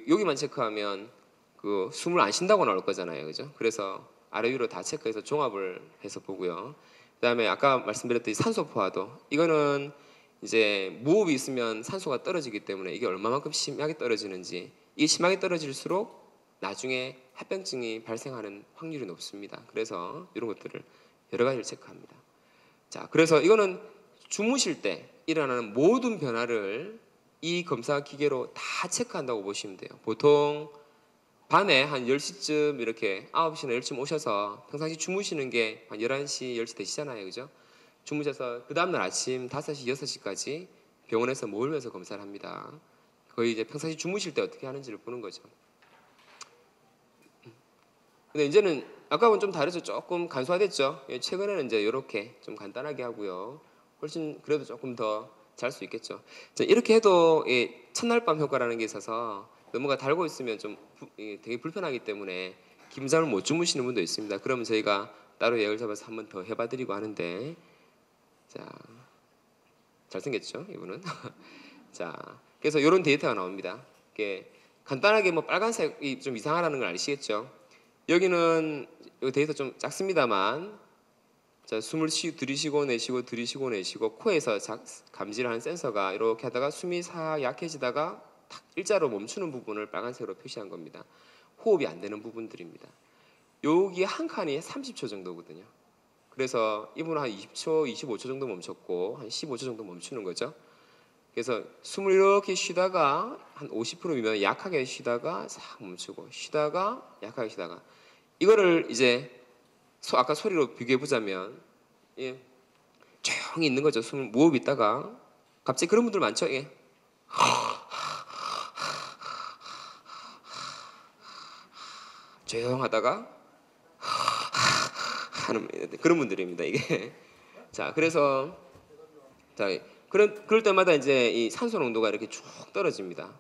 S2: 여기만 체크하면 그 숨을 안 쉰다고 나올 거잖아요, 그죠? 그래서 아래 위로 다 체크해서 종합을 해서 보고요. 그다음에 아까 말씀드렸듯이 산소 포화도 이거는 이제 무호흡이 있으면 산소가 떨어지기 때문에 이게 얼마만큼 심하게 떨어지는지 이게 심하게 떨어질수록 나중에 합병증이 발생하는 확률이 높습니다. 그래서 이런 것들을 여러 가지를 체크합니다. 자, 그래서 이거는 주무실 때 일어나는 모든 변화를 이 검사 기계로 다 체크한다고 보시면 돼요. 보통 밤에 한 10시쯤 이렇게 9시나 10시쯤 오셔서 평상시 주무시는 게 한 11시, 10시 되시잖아요. 그죠? 주무셔서 그 다음날 아침 5시, 6시까지 병원에서 모으면서 검사를 합니다. 거의 이제 평상시 주무실 때 어떻게 하는지를 보는 거죠. 근데 이제는 아까하고는 좀 다르죠. 조금 간소화됐죠. 최근에는 이제 이렇게 좀 간단하게 하고요. 훨씬 그래도 조금 더 잘 수 있겠죠. 이렇게 해도 첫날 밤 효과라는 게 있어서 뭔가 달고 있으면 좀 되게 불편하기 때문에 김잠을 못 주무시는 분도 있습니다. 그러면 저희가 따로 예약을 잡아서 한 번 더 해봐드리고 하는데, 자, 잘생겼죠, 이분은. 자, 그래서 이런 데이터가 나옵니다. 이게 간단하게 뭐 빨간색이 좀 이상하다는 걸 아시겠죠? 여기는 이 데이터 좀 작습니다만, 자, 숨을 들이쉬고 내쉬고 코에서 감지를 하는 센서가 이렇게 하다가 숨이 싹 약해지다가 탁 일자로 멈추는 부분을 빨간색으로 표시한 겁니다. 호흡이 안 되는 부분들입니다. 여기 한 칸이 30초 정도거든요. 그래서 이분은 한 20초, 25초 정도 멈췄고 한 15초 정도 멈추는 거죠. 그래서 숨을 이렇게 쉬다가 한 50% 미만 약하게 쉬다가 싹 멈추고 쉬다가 약하게 쉬다가 이거를 이제 아까 소리로 비교해 보자면 조용히 있는 거죠. 숨을 무호흡 있다가 갑자기 그런 분들 많죠. 조용하다가 하는 그런 분들입니다. 이게 자 그래서 그럴 때마다 이제 이 산소 농도가 이렇게 쭉 떨어집니다.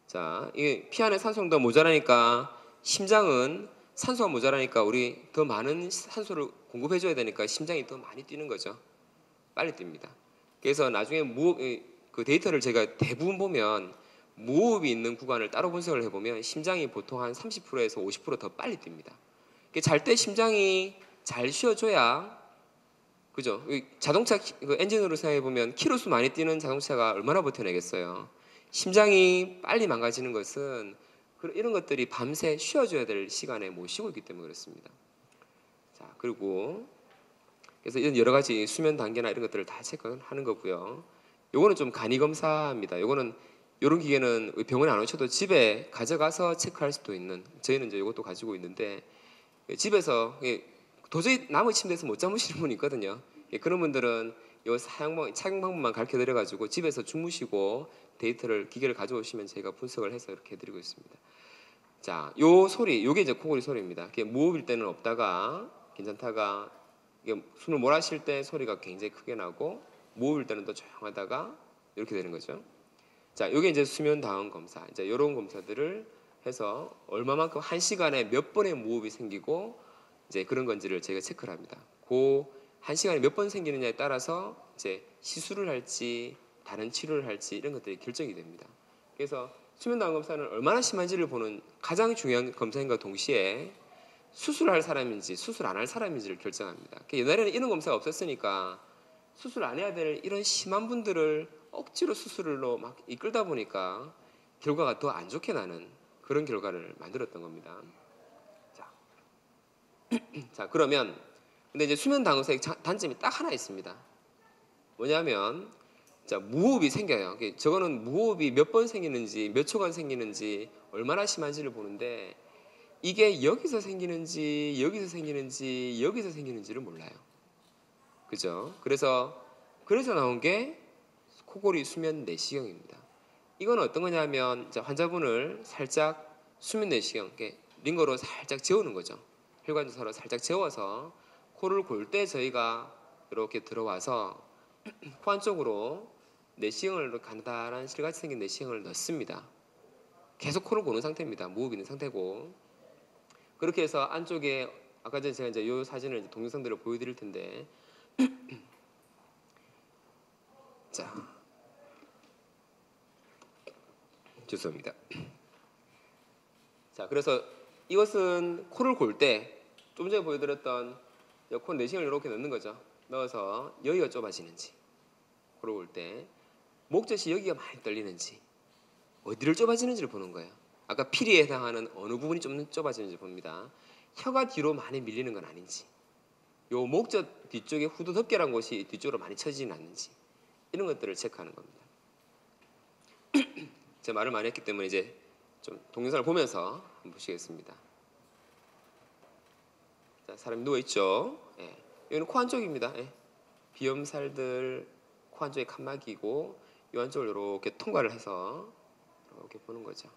S2: 자, 이게 피 안에 산소 농도가 모자라니까 심장은 산소가 모자라니까 우리 더 많은 산소를 공급해줘야 되니까 심장이 더 많이 뛰는 거죠. 빨리 뜁니다. 그래서 나중에 그 데이터를 제가 대부분 보면 무호흡이 있는 구간을 따로 분석을 해보면 심장이 보통 한 30%에서 50% 더 빨리 뜁니다. 잘 때 심장이 잘 쉬어줘야 그죠? 자동차 엔진으로 생각해 보면 키로수 많이 뛰는 자동차가 얼마나 버텨내겠어요. 심장이 빨리 망가지는 것은 이런 것들이 밤새 쉬어줘야 될 시간에 못 쉬고 있기 때문에 그렇습니다. 자, 그리고 그래서 이런 여러 가지 수면 단계나 이런 것들을 다 체크하는 거고요. 요거는 좀 간이 검사입니다. 요거는 이런 기계는 병원에 안 오셔도 집에 가져가서 체크할 수도 있는. 저희는 이제 이것도 가지고 있는데 집에서 도저히 남의 침대에서 못 자무시는 분이 있거든요. 예, 그런 분들은 요 착용 방법만 가르쳐 드려 가지고 집에서 주무시고 데이터를 기계를 가져오시면 저희가 분석을 해서 이렇게 해드리고 있습니다. 자, 요 소리, 요게 이제 코골이 소리입니다. 무호흡일 때는 없다가 괜찮다가 이게 숨을 몰아쉴 때 소리가 굉장히 크게 나고 무호흡일 때는 또 조용하다가 이렇게 되는 거죠. 자, 요게 이제 수면 다음 검사. 이제 이런 검사들을 해서 얼마만큼 한 시간에 몇 번의 무호흡이 생기고 이제 그런 건지를 저희가 체크를 합니다. 그 한 시간에 몇 번 생기느냐에 따라서 이제 시술을 할지 다른 치료를 할지 이런 것들이 결정이 됩니다. 그래서 수면 다음 검사는 얼마나 심한지를 보는 가장 중요한 검사인과 동시에 수술할 사람인지 수술 안 할 사람인지를 결정합니다. 옛날에는 이런 검사가 없었으니까 수술 안 해야 될 이런 심한 분들을 억지로 수술로 막 이끌다 보니까 결과가 더 안 좋게 나는 그런 결과를 만들었던 겁니다. 자, 그러면 근데 이제 수면 당의사의 단점이 딱 하나 있습니다. 뭐냐면 자, 무호흡이 생겨요. 저거는 무호흡이 몇 번 생기는지 몇 초간 생기는지 얼마나 심한지를 보는데 이게 여기서 생기는지 여기서 생기는지 여기서 생기는지를 몰라요. 그죠? 그래서 나온 게 코골이 수면 내시경입니다. 이건 어떤 거냐면 환자분을 살짝 수면 내시경, 링거로 살짝 재우는 거죠. 혈관 주사로 살짝 재워서 코를 골 때 저희가 이렇게 들어와서 코 안쪽으로 내시경을 간단한 실같이 생긴 내시경을 넣습니다. 계속 코를 고는 상태입니다. 무호흡 있는 상태고 그렇게 해서 안쪽에 아까 전에 제가 이제 이 사진을 이제 동영상들을 보여드릴 텐데 자 죄송합니다. 자 그래서 이것은 코를 골 때 좀 전에 보여드렸던 코 내시경을 이렇게 넣는 거죠. 넣어서 여기가 좁아지는지 코를 골 때 목젖이 여기가 많이 떨리는지 어디를 좁아지는지를 보는 거예요. 아까 피리에 해당하는 어느 부분이 좀 좁아지는지 봅니다. 혀가 뒤로 많이 밀리는 건 아닌지 요 목젖 뒤쪽에 후두덮개란 곳이 뒤쪽으로 많이 처지지는 않는지 이런 것들을 체크하는 겁니다. 제가 말을 많이 했기 때문에 이제 좀 동영상을 보면서 한번 보시겠습니다. 자, 사람이 누워있죠. 예. 여기는 코 안쪽입니다. 예. 비염살들 코 안쪽에 칸막이고 이 안쪽을 이렇게 통과를 해서 이렇게 보는 거죠.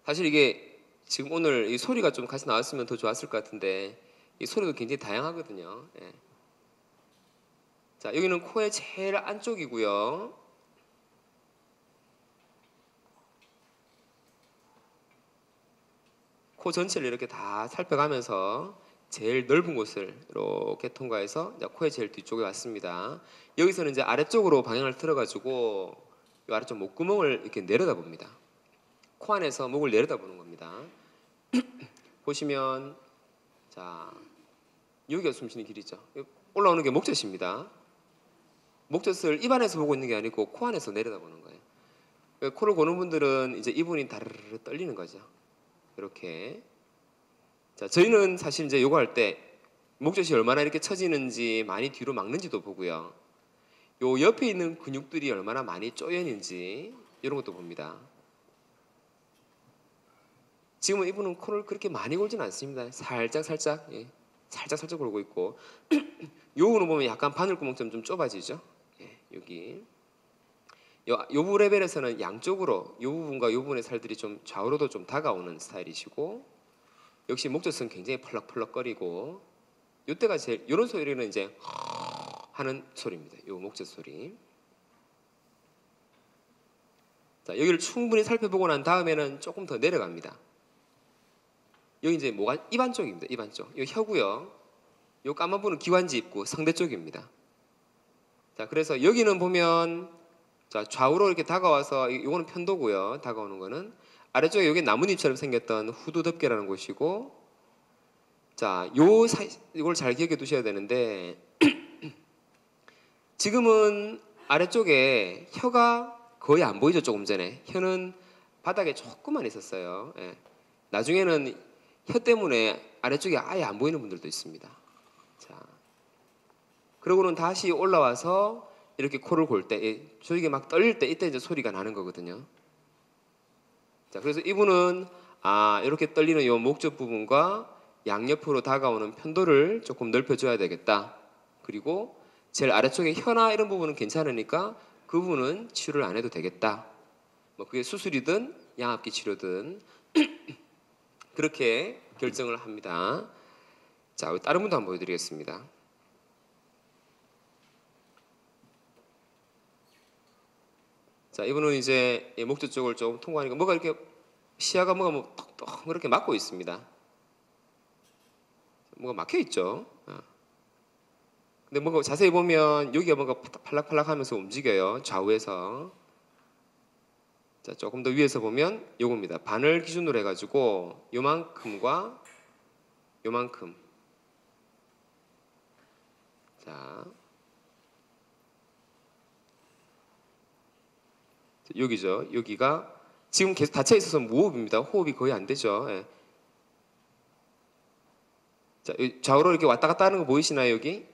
S2: 사실 이게 지금 오늘 이 소리가 좀 같이 나왔으면 더 좋았을 것 같은데 이 소리도 굉장히 다양하거든요. 예. 자, 여기는 코의 제일 안쪽이고요. 코 전체를 이렇게 다 살펴가면서 제일 넓은 곳을 이렇게 통과해서 이제 코의 제일 뒤쪽에 왔습니다. 여기서는 이제 아래쪽으로 방향을 틀어가지고 이 아래쪽 목구멍을 이렇게 내려다봅니다. 코 안에서 목을 내려다보는 겁니다. 보시면 자 여기가 숨쉬는 길이죠. 올라오는 게 목젖입니다. 목젖을 입안에서 보고 있는 게 아니고 코 안에서 내려다보는 거예요. 코를 고는 분들은 이제 이분이 다르르 떨리는 거죠. 이렇게. 자, 저희는 사실 이제 요거 할 때 목젖이 얼마나 이렇게 처지는지 많이 뒤로 막는지도 보고요. 요 옆에 있는 근육들이 얼마나 많이 쪼여있는지 이런 것도 봅니다. 지금은 이분은 코를 그렇게 많이 골지는 않습니다. 살짝 예. 살짝 골고 있고 요거는 보면 약간 바늘구멍처럼 좀 좁아지죠. 예, 여기 요 부분 레벨에서는 양쪽으로 요 부분과 요 부분의 살들이 좀 좌우로도 좀 다가오는 스타일이시고 역시 목젖은 굉장히 펄럭펄럭거리고 요때가 제일 요런 소리는 이제 하는 소리입니다. 요 목젖 소리. 자, 여기를 충분히 살펴보고 난 다음에는 조금 더 내려갑니다. 여기 이제 입안 쪽입니다. 입안 쪽. 요 혀고요. 요 까만 부분은 기관지 입구 성대 쪽입니다. 자, 그래서 여기는 보면 자, 좌우로 이렇게 다가와서 이거는 편도고요. 다가오는 거는 아래쪽에 여기 나뭇잎처럼 생겼던 후두덮개라는 곳이고 자, 이걸 잘 기억해 두셔야 되는데 지금은 아래쪽에 혀가 거의 안 보이죠. 조금 전에 혀는 바닥에 조금만 있었어요. 예. 나중에는 혀 때문에 아래쪽에 아예 안 보이는 분들도 있습니다. 자, 그러고는 다시 올라와서 이렇게 코를 골 때, 저에게 막 떨릴 때 이때 이제 소리가 나는 거거든요. 자, 그래서 이분은 이렇게 떨리는 요 목젖 부분과 양옆으로 다가오는 편도를 조금 넓혀줘야 되겠다. 그리고 제일 아래쪽에 혀나 이런 부분은 괜찮으니까 그 부분은 치료를 안 해도 되겠다. 뭐 그게 수술이든 양압기 치료든 그렇게 결정을 합니다. 자, 다른 분도 한번 보여드리겠습니다. 자, 이분은 이제 목젖 쪽을 조금 통과하니까 뭐가 이렇게 시야가 뭐가 뭐 톡톡 이렇게 막고 있습니다. 뭐가 막혀 있죠. 근데 뭔가 자세히 보면 여기가 뭔가 팔락팔락하면서 움직여요. 좌우에서. 자, 조금 더 위에서 보면 요겁니다. 바늘 기준으로 해가지고 요만큼과 요만큼. 자, 여기죠. 여기가 지금 계속 닫혀 있어서 무호흡입니다. 호흡이 거의 안 되죠. 예. 자, 좌우로 이렇게 왔다 갔다 하는 거 보이시나요, 여기?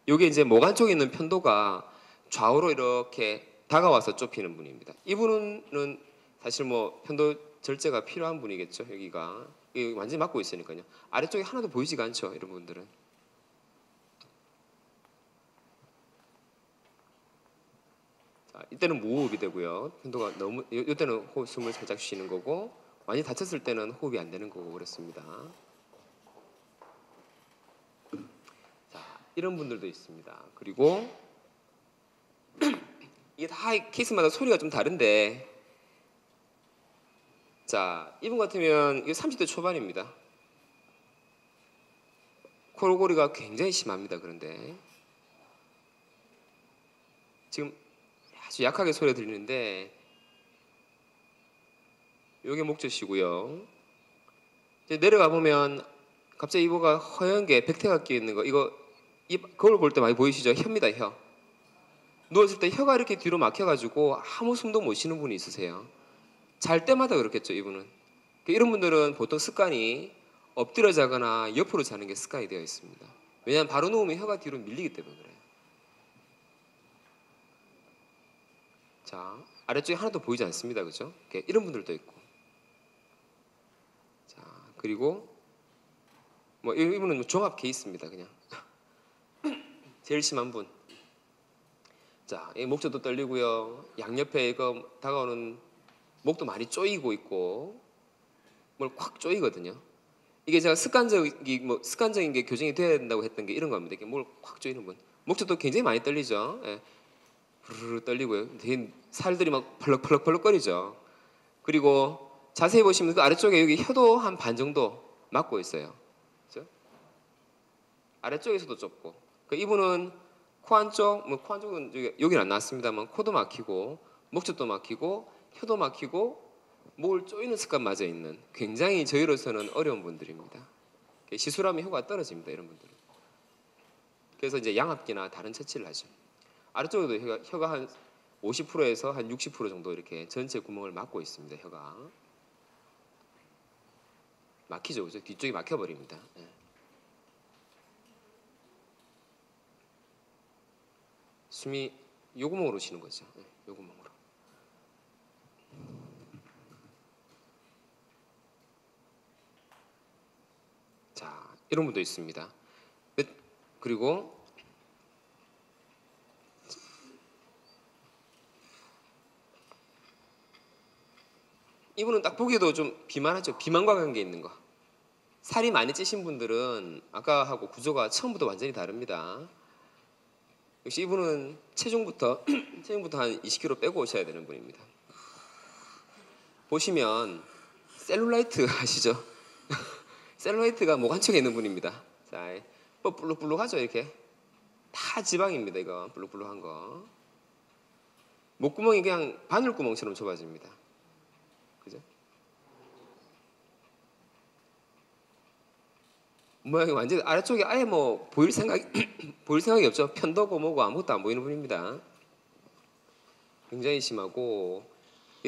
S2: 여기 이제 모관 쪽에 있는 편도가 좌우로 이렇게 다가와서 좁히는 분입니다. 이분은 사실 뭐 편도 절제가 필요한 분이겠죠. 여기가 완전히 막고 있으니까요. 아래쪽에 하나도 보이지가 않죠. 이런 분들은. 자, 이때는 무호흡이 되고요. 편도가 너무 이때는 숨을 살짝 쉬는 거고 완전히 다쳤을 때는 호흡이 안 되는 거고 그렇습니다. 자, 이런 분들도 있습니다. 그리고 이게 다 케이스마다 소리가 좀 다른데 자, 이분 같으면 이게 30대 초반입니다. 코골이가 굉장히 심합니다. 그런데 지금 아주 약하게 소리가 들리는데 이게 목젖이고요. 이제 내려가 보면 갑자기 이거가 허연 게 백태가 끼어 있는 거 이거 거울 볼 때 많이 보이시죠? 혀입니다. 혀. 누웠을 때 혀가 이렇게 뒤로 막혀가지고 아무 숨도 못 쉬는 분이 있으세요. 잘 때마다 그렇겠죠. 이분은. 이런 분들은 보통 습관이 엎드려 자거나 옆으로 자는 게 습관이 되어 있습니다. 왜냐하면 바로 누우면 혀가 뒤로 밀리기 때문에 그래요. 자, 아래쪽에 하나도 보이지 않습니다. 그죠? 이런 분들도 있고. 자, 그리고 뭐 이분은 종합 케이스입니다. 그냥 제일 심한 분. 자, 이 목젖도 떨리고요. 양옆에 이거 다가오는 목도 많이 쪼이고 있고 뭘 콱 쪼이거든요. 이게 제가 습관적인 게 교정이 돼야 된다고 했던 게 이런 겁니다. 이게 뭘 콱 쪼이는 분. 목젖도 굉장히 많이 떨리죠. 예. 부르르 떨리고요. 되게 살들이 막 펄럭펄럭펄럭거리죠. 그리고 자세히 보시면 그 아래쪽에 여기 혀도 한 반 정도 막고 있어요. 그렇죠? 아래쪽에서도 좁고. 그 이분은 코 안쪽, 뭐 코 안쪽은 여기는 안 나왔습니다만 코도 막히고 목젖도 막히고 혀도 막히고 목을 조이는 습관마저 있는 굉장히 저희로서는 어려운 분들입니다. 시술하면 효과가 떨어집니다. 이런 분들은. 그래서 이제 양압기나 다른 처치를 하죠. 아래쪽에도 혀가 한 50%에서 한 60% 정도 이렇게 전체 구멍을 막고 있습니다. 혀가 막히죠, 그죠? 뒤쪽이 막혀버립니다. 예. 숨이 요 구멍으로 쉬는 거죠. 예, 요 구멍으로. 자, 이런 분도 있습니다. 그리고 이분은 딱 보기에도 좀 비만하죠. 비만과 관계 있는 거. 살이 많이 찌신 분들은 아까하고 구조가 처음부터 완전히 다릅니다. 역시 이분은 체중부터 한 20kg 빼고 오셔야 되는 분입니다. 보시면 셀룰라이트 아시죠? 셀룰라이트가 목 한쪽에 있는 분입니다. 자, 불룩불룩하죠 이렇게. 다 지방입니다. 이거 불룩불룩한 거. 목구멍이 그냥 바늘구멍처럼 좁아집니다. 그죠? 모양이 완전 아래쪽에 아예 뭐 보일 생각이 없죠. 편도고 뭐고 아무것도 안 보이는 분입니다. 굉장히 심하고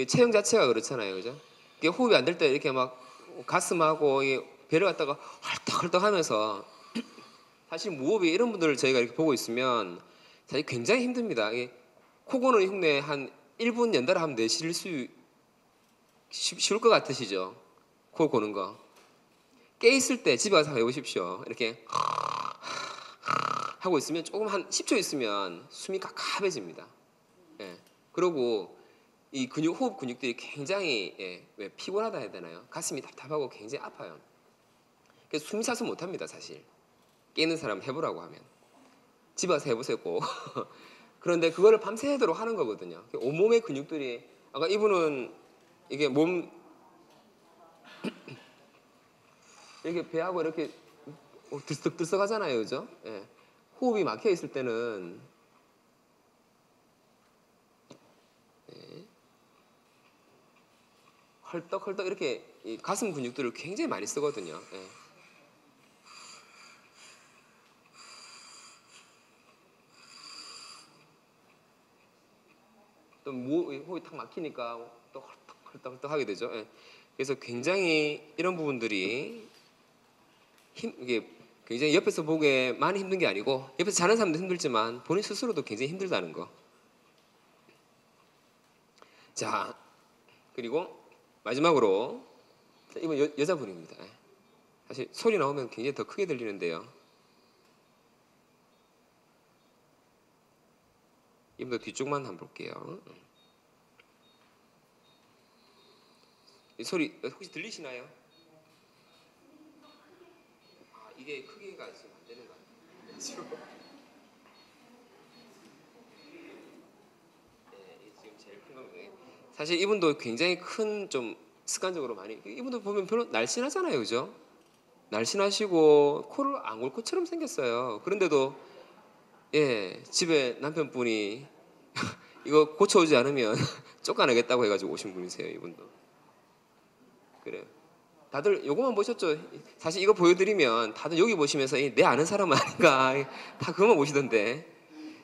S2: 체형 자체가 그렇잖아요, 그죠? 이게 호흡이 안 될 때 이렇게 막 가슴하고 배를 갖다가 헐떡헐떡하면서 사실 무호흡이 이런 분들을 저희가 이렇게 보고 있으면 사실 굉장히 힘듭니다. 코 고는 흉내 한 1분 연달아 하면 내쉴 수 쉬울 것 같으시죠? 코 고는 거. 깨 있을 때 집에 가서 해보십시오. 이렇게 하고 있으면 조금 한 10초 있으면 숨이 깝깝해집니다. 예. 그리고 이 호흡 근육들이 굉장히 왜 피곤하다 해야 되나요? 가슴이 답답하고 굉장히 아파요. 그래서 숨이 차서 못합니다, 사실. 깨는 사람 해보라고 하면. 집에 가서 해보세요, 꼭. 그런데 그거를 밤새도록 하는 거거든요. 온몸의 근육들이 아까 이분은 이게 몸 이렇게 배하고 이렇게 들썩들썩 하잖아요, 그죠? 예. 호흡이 막혀 있을 때는 헐떡헐떡 이렇게 이 가슴 근육들을 굉장히 많이 쓰거든요. 예. 또 호흡이 탁 막히니까 또 헐떡헐떡 하게 되죠. 예. 그래서 굉장히 이런 부분들이 이게 굉장히 옆에서 보기에 많이 힘든 게 아니고 옆에서 자는 사람도 힘들지만 본인 스스로도 굉장히 힘들다는 거. 자, 그리고 마지막으로 이번 여자분입니다. 사실 소리 나오면 굉장히 더 크게 들리는데요. 이분도 뒤쪽만 한번 볼게요. 이 소리 혹시 들리시나요? 아, 이게 크기가 지금 안 되는 거 같아요. 네, 이게 지금 제일 큰 겁니다. 사실 이분도 굉장히 큰 좀 습관적으로 많이 이분도 보면 별로 날씬하잖아요, 그죠? 날씬하시고 코를 안 골 것처럼 생겼어요. 그런데도 집에 남편분이 이거 고쳐오지 않으면 쫓아내겠다고 해가지고 오신 분이세요, 이분도. 그래요. 다들 요거만 보셨죠? 사실 이거 보여드리면 다들 여기 보시면서 내 아는 사람은 아닌가 다 그것만 보시던데.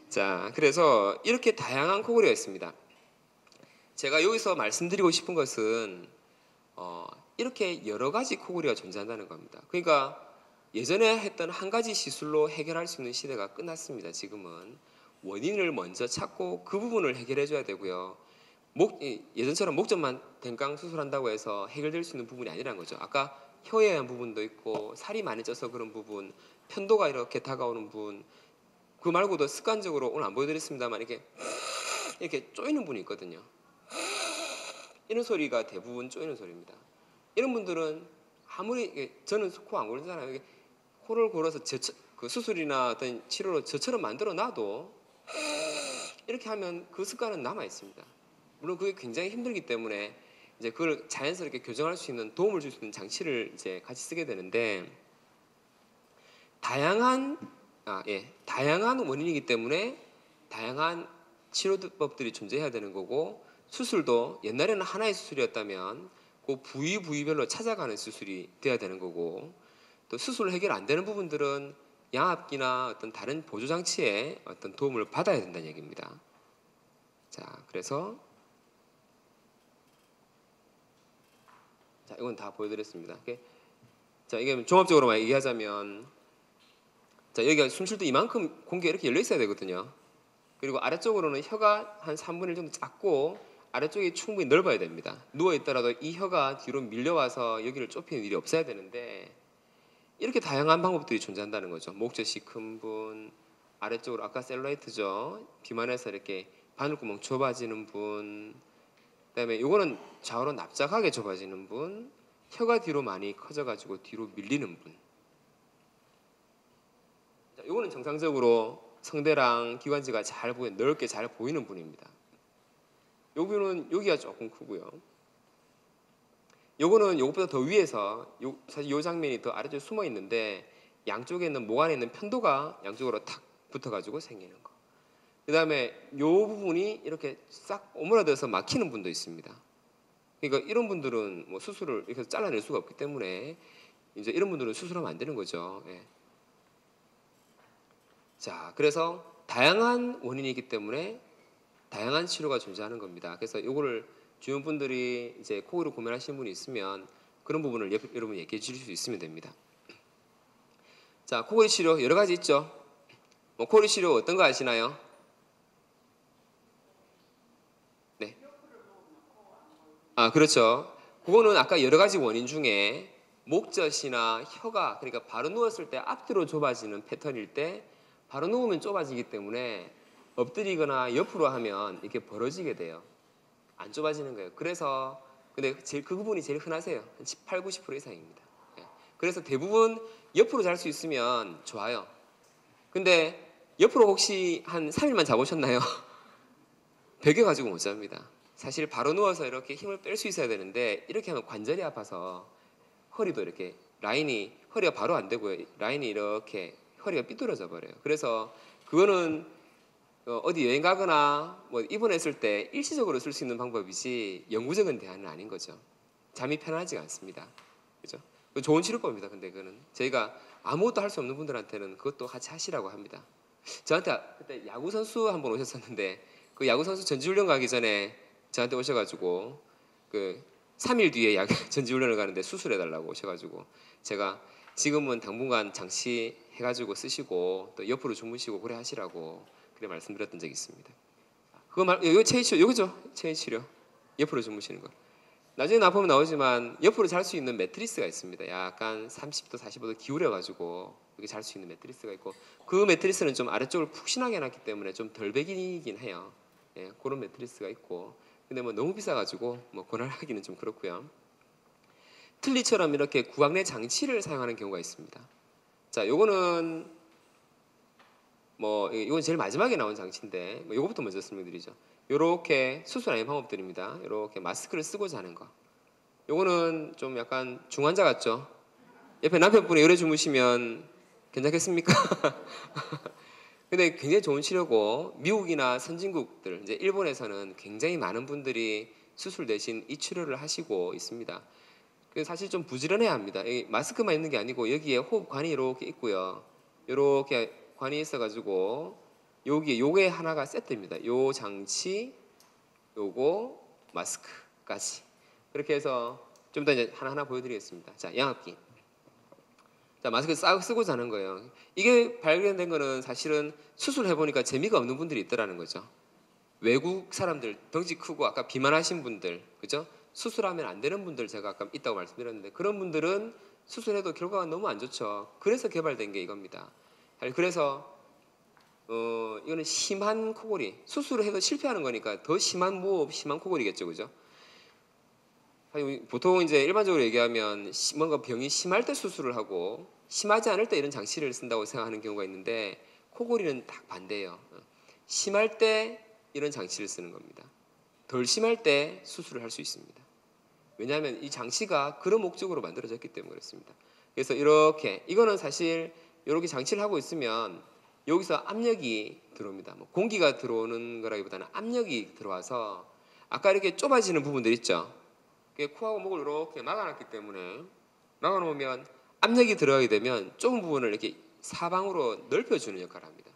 S2: 자, 그래서 이렇게 다양한 코골이가 있습니다. 제가 여기서 말씀드리고 싶은 것은 이렇게 여러 가지 코골이가 존재한다는 겁니다. 그러니까 예전에 했던 한 가지 시술로 해결할 수 있는 시대가 끝났습니다. 지금은 원인을 먼저 찾고 그 부분을 해결해 줘야 되고요. 예전처럼 목젖만 댕강 수술한다고 해서 해결될 수 있는 부분이 아니라는 거죠. 아까 혀에 대한 부분도 있고 살이 많이 쪄서 그런 부분, 편도가 이렇게 다가오는 부분, 그 말고도 습관적으로 오늘 안 보여드렸습니다만 이렇게 쪼이는 분이 있거든요. 이런 소리가 대부분 쪼이는 소리입니다. 이런 분들은 아무리 저는 코 안 고르잖아요. 코를 골아서 그 수술이나 어떤 치료로 저처럼 만들어 놔도 이렇게 하면 그 습관은 남아 있습니다. 물론 그게 굉장히 힘들기 때문에 이제 그걸 자연스럽게 교정할 수 있는 도움을 줄 수 있는 장치를 이제 같이 쓰게 되는데 다양한 원인이기 때문에 다양한 치료법들이 존재해야 되는 거고 수술도 옛날에는 하나의 수술이었다면 그 부위별로 찾아가는 수술이 돼야 되는 거고 또 수술 해결 안 되는 부분들은 양압기나 어떤 다른 보조 장치의 어떤 도움을 받아야 된다는 얘기입니다. 자, 그래서 자, 이건 다 보여드렸습니다. 자, 이게 종합적으로만 얘기하자면 자, 여기가 숨 쉴 때 이만큼 공기가 이렇게 열려 있어야 되거든요. 그리고 아래쪽으로는 혀가 한 3분의 1 정도 작고 아래쪽이 충분히 넓어야 됩니다. 누워 있더라도 이 혀가 뒤로 밀려와서 여기를 좁히는 일이 없어야 되는데 이렇게 다양한 방법들이 존재한다는 거죠. 목젖이 큰 분, 아래쪽으로 아까 셀룰라이트죠. 비만해서 이렇게 바늘구멍 좁아지는 분, 그다음에 이거는 좌우로 납작하게 좁아지는 분, 혀가 뒤로 많이 커져가지고 뒤로 밀리는 분. 자, 이거는 정상적으로 성대랑 기관지가 잘 넓게 잘 보이는 분입니다. 여기는 여기가 조금 크고요. 요거는 요것보다 더 위에서 사실 요 장면이 더 아래쪽에 숨어 있는데 양쪽에 있는 목 안에 있는 편도가 양쪽으로 탁 붙어가지고 생기는 거. 그 다음에 요 부분이 이렇게 싹 오므라들어서 막히는 분도 있습니다. 그러니까 이런 분들은 뭐 수술을 이렇게 잘라낼 수가 없기 때문에 이제 이런 분들은 수술하면 안 되는 거죠. 예. 자, 그래서 다양한 원인이기 때문에 다양한 치료가 존재하는 겁니다. 그래서 요거를 주변 분들이 이제 코골이 고민하시는 분이 있으면 그런 부분을 여러분 얘기해 주실 수 있으면 됩니다. 자, 코골이 치료 여러 가지 있죠. 뭐 코골이 치료 어떤 거 아시나요? 네. 아, 그렇죠. 그거는 아까 여러 가지 원인 중에 목젖이나 혀가 그러니까 바로 누웠을 때 앞뒤로 좁아지는 패턴일 때 바로 누우면 좁아지기 때문에 엎드리거나 옆으로 하면 이렇게 벌어지게 돼요. 안 좁아지는 거예요. 그래서 근데 제일 그 부분이 제일 흔하세요. 한 18, 90% 이상입니다. 예. 그래서 대부분 옆으로 잘 수 있으면 좋아요. 근데 옆으로 혹시 한 3일만 자보셨나요? 베겨가지고 못 잡니다. 사실 바로 누워서 이렇게 힘을 뺄 수 있어야 되는데 이렇게 하면 관절이 아파서 허리도 이렇게 라인이 허리가 바로 안 되고요. 라인이 이렇게 허리가 삐뚤어져 버려요. 그래서 그거는 어디 여행 가거나 뭐 입원했을 때 일시적으로 쓸 수 있는 방법이지 영구적인 대안은 아닌 거죠. 잠이 편하지가 않습니다. 그죠? 좋은 치료법입니다. 근데 그거는 저희가 아무것도 할 수 없는 분들한테는 그것도 같이 하시라고 합니다. 저한테 그때 야구 선수 한 번 오셨었는데 그 야구 선수 전지훈련 가기 전에 저한테 오셔가지고 그 3일 뒤에 전지훈련을 가는데 수술해달라고 오셔가지고 제가 지금은 당분간 장치해가지고 쓰시고 또 옆으로 주무시고 그래 하시라고 그래 말씀드렸던 적이 있습니다. 이거 체위치료, 이거죠? 체위치료. 옆으로 주무시는 거. 나중에 나보면 나오지만 옆으로 잘 수 있는 매트리스가 있습니다. 약간 30도, 45도 기울여가지고 이렇게 잘 수 있는 매트리스가 있고 그 매트리스는 좀 아래쪽을 푹신하게 해놨기 때문에 좀 덜 베기긴 해요. 예, 그런 매트리스가 있고 근데 뭐 너무 비싸가지고 뭐 권한하기는 좀 그렇고요. 틀니처럼 이렇게 구강 내 장치를 사용하는 경우가 있습니다. 자, 요거는 뭐 이건 제일 마지막에 나온 장치인데 뭐 요거부터 먼저 설명드리죠. 요렇게 수술 아닌 방법들입니다. 요렇게 마스크를 쓰고 자는 거. 요거는 좀 약간 중환자 같죠? 옆에 남편분이 열에 주무시면 괜찮겠습니까? 근데 굉장히 좋은 치료고 미국이나 선진국들 이제 일본에서는 굉장히 많은 분들이 수술 대신 이 치료를 하시고 있습니다. 그래서 사실 좀 부지런해야 합니다. 마스크만 있는 게 아니고 여기에 호흡관이 이렇게 있고요. 이렇게 관이 있어가지고 여기 요게 하나가 세트입니다. 요 장치, 요거 마스크까지 그렇게 해서 좀 더 이제 하나하나 보여드리겠습니다. 자, 양압기. 자, 마스크 싹 쓰고 자는 거예요. 이게 발견된 거는 사실은 수술해 보니까 재미가 없는 분들이 있더라는 거죠. 외국 사람들 덩치 크고 아까 비만하신 분들, 그죠? 수술하면 안 되는 분들 제가 아까 있다고 말씀드렸는데 그런 분들은 수술해도 결과가 너무 안 좋죠. 그래서 개발된 게 이겁니다. 그래서 이거는 심한 코골이 수술을 해도 실패하는 거니까 더 심한 무호흡, 심한 코골이겠죠, 그죠? 보통 이제 일반적으로 얘기하면 뭔가 병이 심할 때 수술을 하고 심하지 않을 때 이런 장치를 쓴다고 생각하는 경우가 있는데 코골이는 딱 반대예요. 심할 때 이런 장치를 쓰는 겁니다. 덜 심할 때 수술을 할 수 있습니다. 왜냐하면 이 장치가 그런 목적으로 만들어졌기 때문에 그렇습니다. 그래서 이렇게 이거는 사실 이렇게 장치를 하고 있으면 여기서 압력이 들어옵니다. 뭐 공기가 들어오는 거라기보다는 압력이 들어와서 아까 이렇게 좁아지는 부분들 있죠. 코하고 목을 이렇게 막아놨기 때문에 막아놓으면 압력이 들어가게 되면 좁은 부분을 이렇게 사방으로 넓혀주는 역할을 합니다.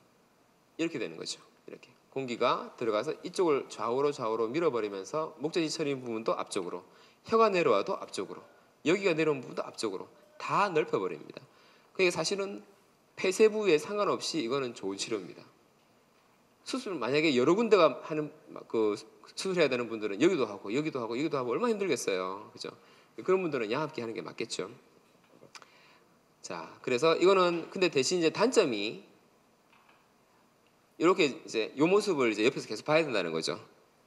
S2: 이렇게 되는 거죠. 이렇게 공기가 들어가서 이쪽을 좌우로 밀어버리면서 목젖이 처린 부분도 앞쪽으로 혀가 내려와도 앞쪽으로 여기가 내려온 부분도 앞쪽으로 다 넓혀버립니다. 그게 사실은 폐쇄 부위에 상관없이 이거는 좋은 치료입니다. 수술 만약에 여러 군데가 하는 그 수술해야 되는 분들은 여기도 하고 여기도 하고 여기도 하고 얼마나 힘들겠어요, 그죠? 그런 분들은 양압기 하는 게 맞겠죠. 자, 그래서 이거는 근데 대신 이제 단점이 이렇게 이제 요 모습을 이제 옆에서 계속 봐야 된다는 거죠.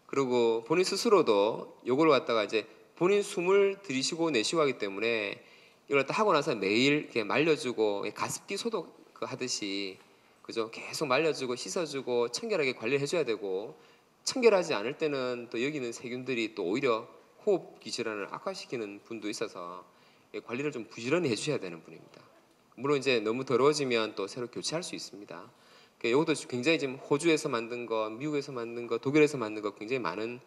S2: 그리고 본인 스스로도 요걸 갖다가 이제 본인 숨을 들이쉬고 내쉬고 하기 때문에 이걸 갖다 하고 나서 매일 이렇게 말려주고 가습기 소독 하듯이 그죠? 계속 말려주고 씻어주고 청결하게 관리를 해줘야 되고 청결하지 않을 때는 또 여기는 세균들이 또 오히려 호흡기 질환을 악화시키는 분도 있어서 관리를 좀 부지런히 해주셔야 되는 분입니다. 물론 이제 너무 더러워지면 또 새로 교체할 수 있습니다. 이것도 굉장히 지금 호주에서 만든 거, 미국에서 만든 거, 독일에서 만든 거 굉장히 많은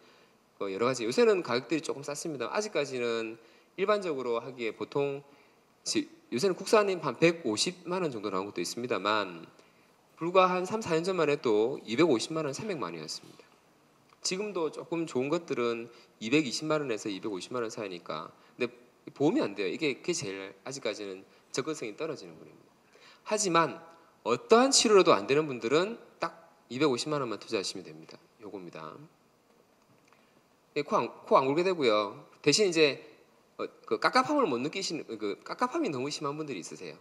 S2: 여러 가지. 요새는 가격들이 조금 쌌습니다. 아직까지는 일반적으로 하기에 보통 요새는 국산인 한 150만 원 정도 나온 것도 있습니다만 불과 한 3, 4년 전만 해도 250만 원, 300만 원이었습니다. 지금도 조금 좋은 것들은 220만 원에서 250만 원 사이니까 근데 보험이 안 돼요. 그게 제일 아직까지는 접근성이 떨어지는 부분입니다. 하지만 어떠한 치료로도 안 되는 분들은 딱 250만 원만 투자하시면 됩니다. 요겁니다. 코 안 골게 되고요. 대신 이제 그 깝깝함을 못 느끼시는 그 깝깝함이 너무 심한 분들이 있으세요.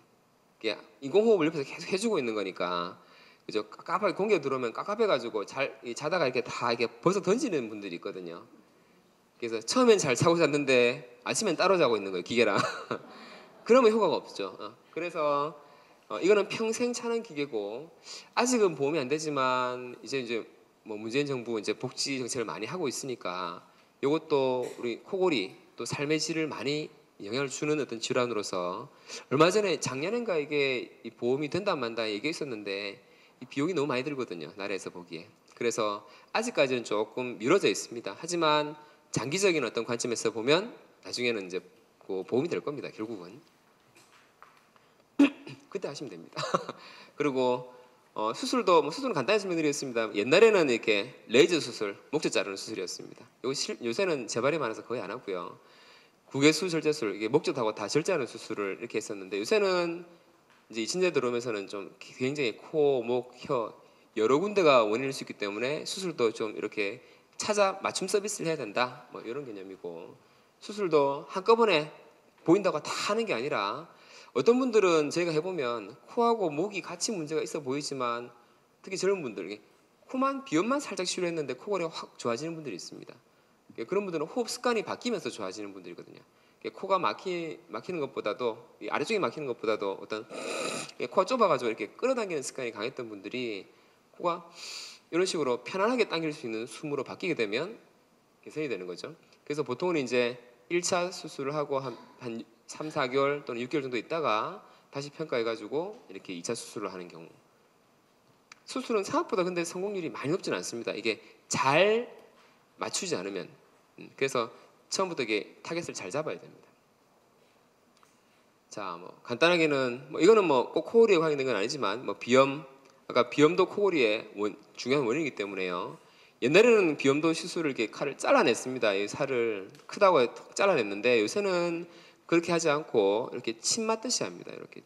S2: 이게 인공호흡을 옆에서 계속 해주고 있는 거니까 그죠? 깝깝하게 공기가 들어오면 깝깝해가지고 자다가 이렇게 다 이렇게 벌써 던지는 분들이 있거든요. 그래서 처음엔 잘 자고 잤는데 아침엔 따로 자고 있는 거예요, 기계랑. 그러면 효과가 없죠. 그래서 이거는 평생 차는 기계고 아직은 보험이 안 되지만 이제 뭐 문재인 정부 이제 복지 정책을 많이 하고 있으니까 이것도 우리 코골이 또 삶의 질을 많이 영향을 주는 어떤 질환으로서 얼마 전에 작년인가 이게 이 보험이 된다 만다 얘기했었는데 이 비용이 너무 많이 들거든요, 나라에서 보기에. 그래서 아직까지는 조금 미뤄져 있습니다. 하지만 장기적인 어떤 관점에서 보면 나중에는 이제 그 보험이 될 겁니다, 결국은. 그때 하시면 됩니다. 그리고 수술도 뭐 수술은 간단히 설명드리겠습니다. 옛날에는 이렇게 레이저 수술, 목젖 자르는 수술이었습니다. 요새는 재발이 많아서 거의 안 하고요. 구개수 절제술, 이게 목젖하고 다 절제하는 수술을 이렇게 했었는데 요새는 이제 2000년 들어오면서는 좀 굉장히 코, 목, 혀 여러 군데가 원인일 수 있기 때문에 수술도 좀 이렇게 찾아 맞춤 서비스를 해야 된다. 뭐 이런 개념이고 수술도 한꺼번에 보인다고 다 하는 게 아니라 어떤 분들은 저희가 해보면 코하고 목이 같이 문제가 있어 보이지만 특히 젊은 분들 코만 비염만 살짝 치료했는데 코골이가 확 좋아지는 분들이 있습니다. 그런 분들은 호흡 습관이 바뀌면서 좋아지는 분들이거든요. 코가 막히는 것보다도 아래쪽에 막히는 것보다도 어떤 코가 좁아가지고 이렇게 끌어당기는 습관이 강했던 분들이 코가 이런 식으로 편안하게 당길 수 있는 숨으로 바뀌게 되면 개선이 되는 거죠. 그래서 보통은 이제 1차 수술을 하고 한 3, 4개월 또는 6개월 정도 있다가 다시 평가해가지고 이렇게 2차 수술을 하는 경우. 수술은 생각보다 근데 성공률이 많이 높지는 않습니다. 이게 잘 맞추지 않으면. 그래서 처음부터 이게 타겟을 잘 잡아야 됩니다. 자, 뭐 간단하게는 뭐 이거는 뭐 꼭 코골이에 관련된 건 아니지만 뭐 비염, 아까 비염도 코골이의 중요한 원인이기 때문에요. 옛날에는 비염도 시술을 이렇게 칼을 잘라냈습니다. 이 살을 크다고 잘라냈는데 요새는 그렇게 하지 않고 이렇게 침 맞듯이 합니다. 이렇게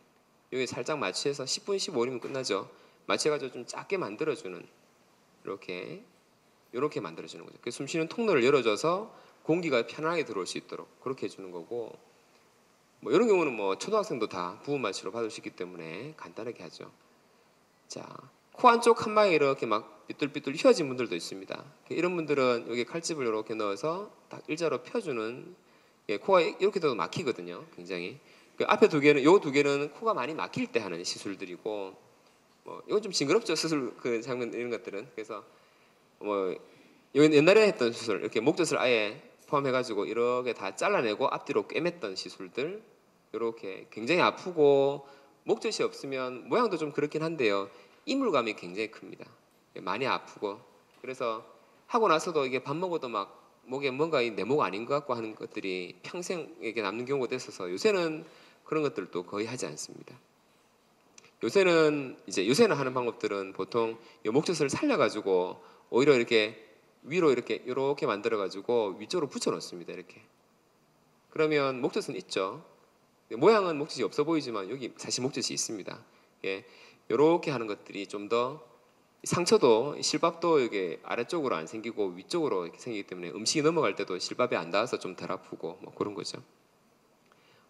S2: 여기 살짝 마취해서 10분, 15분이면 끝나죠. 마취해가지고 좀 작게 만들어주는 이렇게 만들어주는 거죠. 그 숨쉬는 통로를 열어줘서 공기가 편안하게 들어올 수 있도록 그렇게 해주는 거고 뭐 이런 경우는 뭐 초등학생도 다 부분 마취로 받을 수 있기 때문에 간단하게 하죠. 자, 코 안쪽 한 방에 이렇게 막 삐뚤삐뚤 휘어진 분들도 있습니다. 이런 분들은 여기 칼집을 이렇게 넣어서 딱 일자로 펴주는 코가 이렇게 돼도 막히거든요. 굉장히. 그 앞에 두 개는 요 두 개는 코가 많이 막힐 때 하는 시술들이고 뭐 이건 좀 징그럽죠. 수술 그 장면 이런 것들은. 그래서 뭐 여기 옛날에 했던 수술 이렇게 목젖을 아예 포함해가지고 이렇게 다 잘라내고 앞뒤로 꿰맸던 시술들 이렇게 굉장히 아프고 목젖이 없으면 모양도 좀 그렇긴 한데요. 이물감이 굉장히 큽니다. 많이 아프고 그래서 하고 나서도 이게 밥 먹어도 막 목에 뭔가 내 목 아닌 것 같고 하는 것들이 평생에게 남는 경우가 있어서 요새는 그런 것들도 거의 하지 않습니다. 요새는 하는 방법들은 보통 이 목젖을 살려가지고 오히려 이렇게 위로 이렇게 만들어가지고 위쪽으로 붙여놓습니다. 이렇게. 그러면 목젖은 있죠. 모양은 목젖이 없어 보이지만 여기 사실 목젖이 있습니다. 이렇게 하는 것들이 좀 더 상처도 실밥도 이게 아래쪽으로 안 생기고 위쪽으로 이렇게 생기기 때문에 음식이 넘어갈 때도 실밥이 안 닿아서 좀 덜 아프고 뭐 그런 거죠.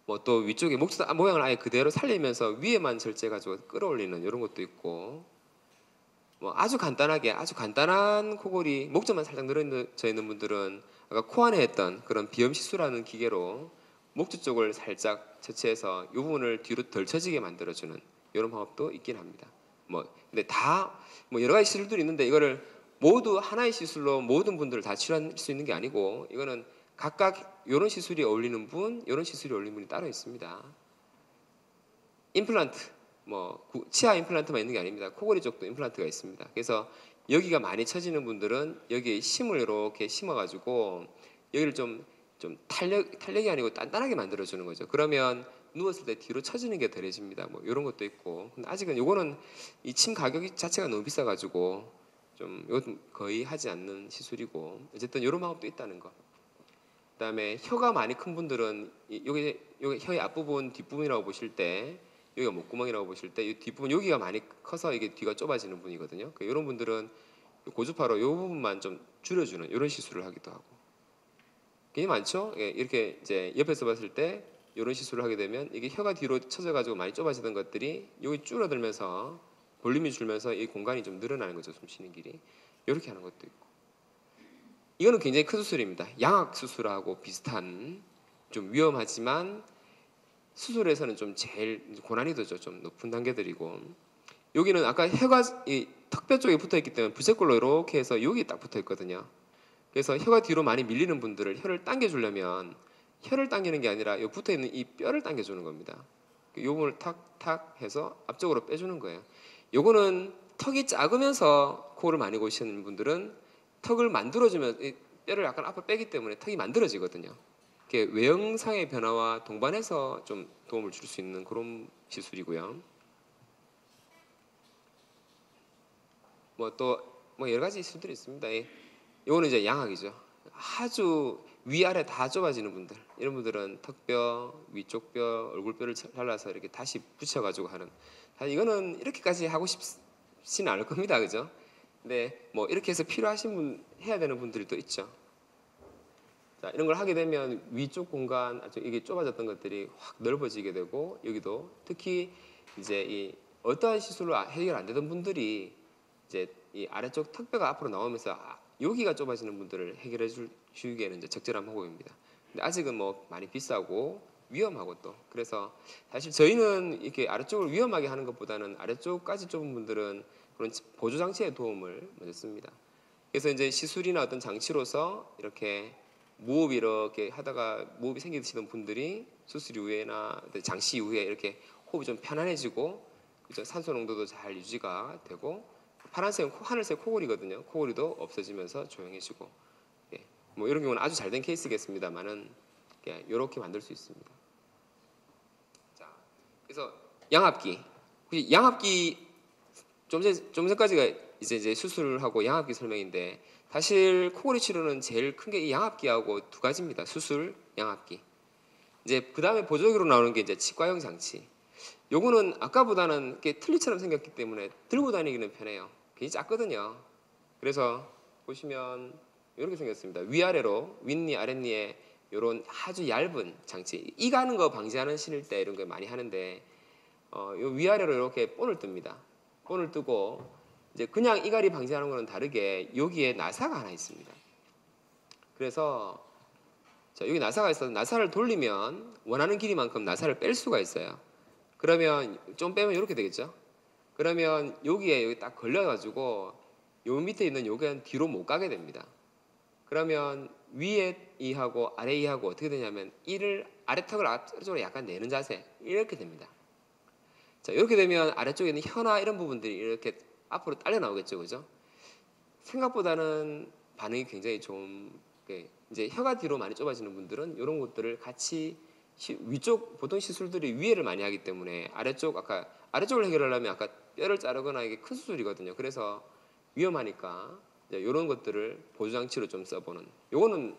S2: 뭐 또 위쪽에 목젖 모양을 아예 그대로 살리면서 위에만 절제해가지고 끌어올리는 이런 것도 있고 뭐 아주 간단한 코골이 목젖만 살짝 늘어져 있는 분들은 아까 코 안에 했던 그런 비염 시술하는 기계로 목젖 쪽을 살짝 처치해서 이 부분을 뒤로 덜 처지게 만들어주는 이런 방법도 있긴 합니다. 뭐 근데 다 뭐 여러 가지 시술들이 있는데 이거를 모두 하나의 시술로 모든 분들을 다 치료할 수 있는 게 아니고 이거는 각각 이런 시술이 어울리는 분, 이런 시술이 어울리는 분이 따로 있습니다. 임플란트, 뭐 치아 임플란트만 있는 게 아닙니다. 코골이 쪽도 임플란트가 있습니다. 그래서 여기가 많이 처지는 분들은 여기에 심을 이렇게 심어가지고 여기를 좀 탄력이 아니고 단단하게 만들어주는 거죠. 그러면 누웠을 때 뒤로 처지는 게 덜해집니다. 뭐 이런 것도 있고. 근데 아직은 요거는 이 침 가격 자체가 너무 비싸가지고 좀 이것도 거의 하지 않는 시술이고 어쨌든 이런 방법도 있다는 거. 그다음에 혀가 많이 큰 분들은 여기 혀의 앞부분 뒷부분이라고 보실 때 여기가 목구멍이라고 보실 때 이 뒷부분 여기가 많이 커서 이게 뒤가 좁아지는 분이거든요. 이런 분들은 고주파로 이 부분만 좀 줄여주는 이런 시술을 하기도 하고 굉장히 많죠. 예, 이렇게 이제 옆에서 봤을 때 이런 시술을 하게 되면 이게 혀가 뒤로 쳐져가지고 많이 좁아지던 것들이 여기 줄어들면서 볼륨이 줄면서 이 공간이 좀 늘어나는 거죠. 숨 쉬는 길이. 이렇게 하는 것도 있고. 이거는 굉장히 큰 수술입니다. 양악 수술하고 비슷한 좀 위험하지만 수술에서는 좀 제일 고난이도죠. 좀 높은 단계들이고 여기는 아까 혀가 이 턱뼈 쪽에 붙어 있기 때문에 부채꼴로 이렇게 해서 여기 딱 붙어 있거든요. 그래서 혀가 뒤로 많이 밀리는 분들을 혀를 당겨주려면 혀를 당기는 게 아니라 요 붙어 있는 이 뼈를 당겨주는 겁니다. 요 부분을 탁탁 해서 앞쪽으로 빼주는 거예요. 요거는 턱이 작으면서 코를 많이 고시는 분들은 턱을 만들어주면 이 뼈를 약간 앞으로 빼기 때문에 턱이 만들어지거든요. 이게 외형상의 변화와 동반해서 좀 도움을 줄 수 있는 그런 시술이고요. 뭐 또 뭐 여러 가지 시술들이 있습니다. 요거는 이제 양악이죠. 아주 위아래 다 좁아지는 분들, 이런 분들은 턱뼈, 위쪽 뼈, 얼굴뼈를 잘라서 이렇게 다시 붙여가지고 하는. 이거는 이렇게까지 하고 싶지는 않을 겁니다, 그죠? 근데 뭐 이렇게 해서 필요하신 분 해야 되는 분들이 또 있죠. 자, 이런 걸 하게 되면 위쪽 공간, 이게 좁아졌던 것들이 확 넓어지게 되고 여기도 특히 이제 이 어떠한 시술로 해결 안 되던 분들이 이제 이 아래쪽 턱뼈가 앞으로 나오면서 여기가 좁아지는 분들을 해결해 주기에는 이제 적절한 방법입니다. 근데 아직은 뭐 많이 비싸고 위험하고 또 그래서 사실 저희는 이렇게 아래쪽을 위험하게 하는 것보다는 아래쪽까지 좁은 분들은 그런 보조 장치의 도움을 먼저 씁니다. 그래서 이제 시술이나 어떤 장치로서 이렇게 무호흡 이렇게 하다가 무호흡이 생기시던 분들이 수술 이후에나 장치 이후에 이렇게 호흡이 좀 편안해지고 산소 농도도 잘 유지가 되고 파란색은 하늘색 코골이거든요. 코골이도 없어지면서 조용해지고 예. 뭐 이런 경우는 아주 잘된 케이스겠습니다만은 이렇게 만들 수 있습니다. 자, 그래서 양압기, 양압기 좀 전까지가 이제 수술을 하고 양압기 설명인데 사실 코골이 치료는 제일 큰 게 이 양압기하고 두 가지입니다. 수술, 양압기. 이제 그 다음에 보조기로 나오는 게 이제 치과용 장치. 요거는 아까보다는 이렇게 틀니처럼 생겼기 때문에 들고 다니기는 편해요. 굉장히 작거든요. 그래서 보시면 이렇게 생겼습니다. 위아래로 윗니 아랫니에 이런 아주 얇은 장치. 이 가는 거 방지하는 신을 때 이런 거 많이 하는데 요 위아래로 이렇게 본을 뜹니다. 본을 뜨고 이제 그냥 이갈이 방지하는 거는 다르게 여기에 나사가 하나 있습니다. 그래서 자, 여기 나사가 있어서 나사를 돌리면 원하는 길이만큼 나사를 뺄 수가 있어요. 그러면 좀 빼면 이렇게 되겠죠. 그러면 여기 딱 걸려가지고 요 밑에 있는 요게 뒤로 못 가게 됩니다. 그러면 위에 이하고 아래 이하고 어떻게 되냐면 이를 아래턱을 아래쪽으로 약간 내는 자세 이렇게 됩니다. 자, 이렇게 되면 아래쪽에 있는 혀나 이런 부분들이 이렇게 앞으로 딸려 나오겠죠, 그죠? 생각보다는 반응이 굉장히 좋은 게 이제 혀가 뒤로 많이 좁아지는 분들은 이런 것들을 같이 위쪽 보통 시술들이 위에를 많이 하기 때문에 아래쪽을 해결하려면 아까 뼈를 자르거나 이게 큰 수술이거든요. 그래서 위험하니까 이런 것들을 보조 장치로 좀 써보는. 요거는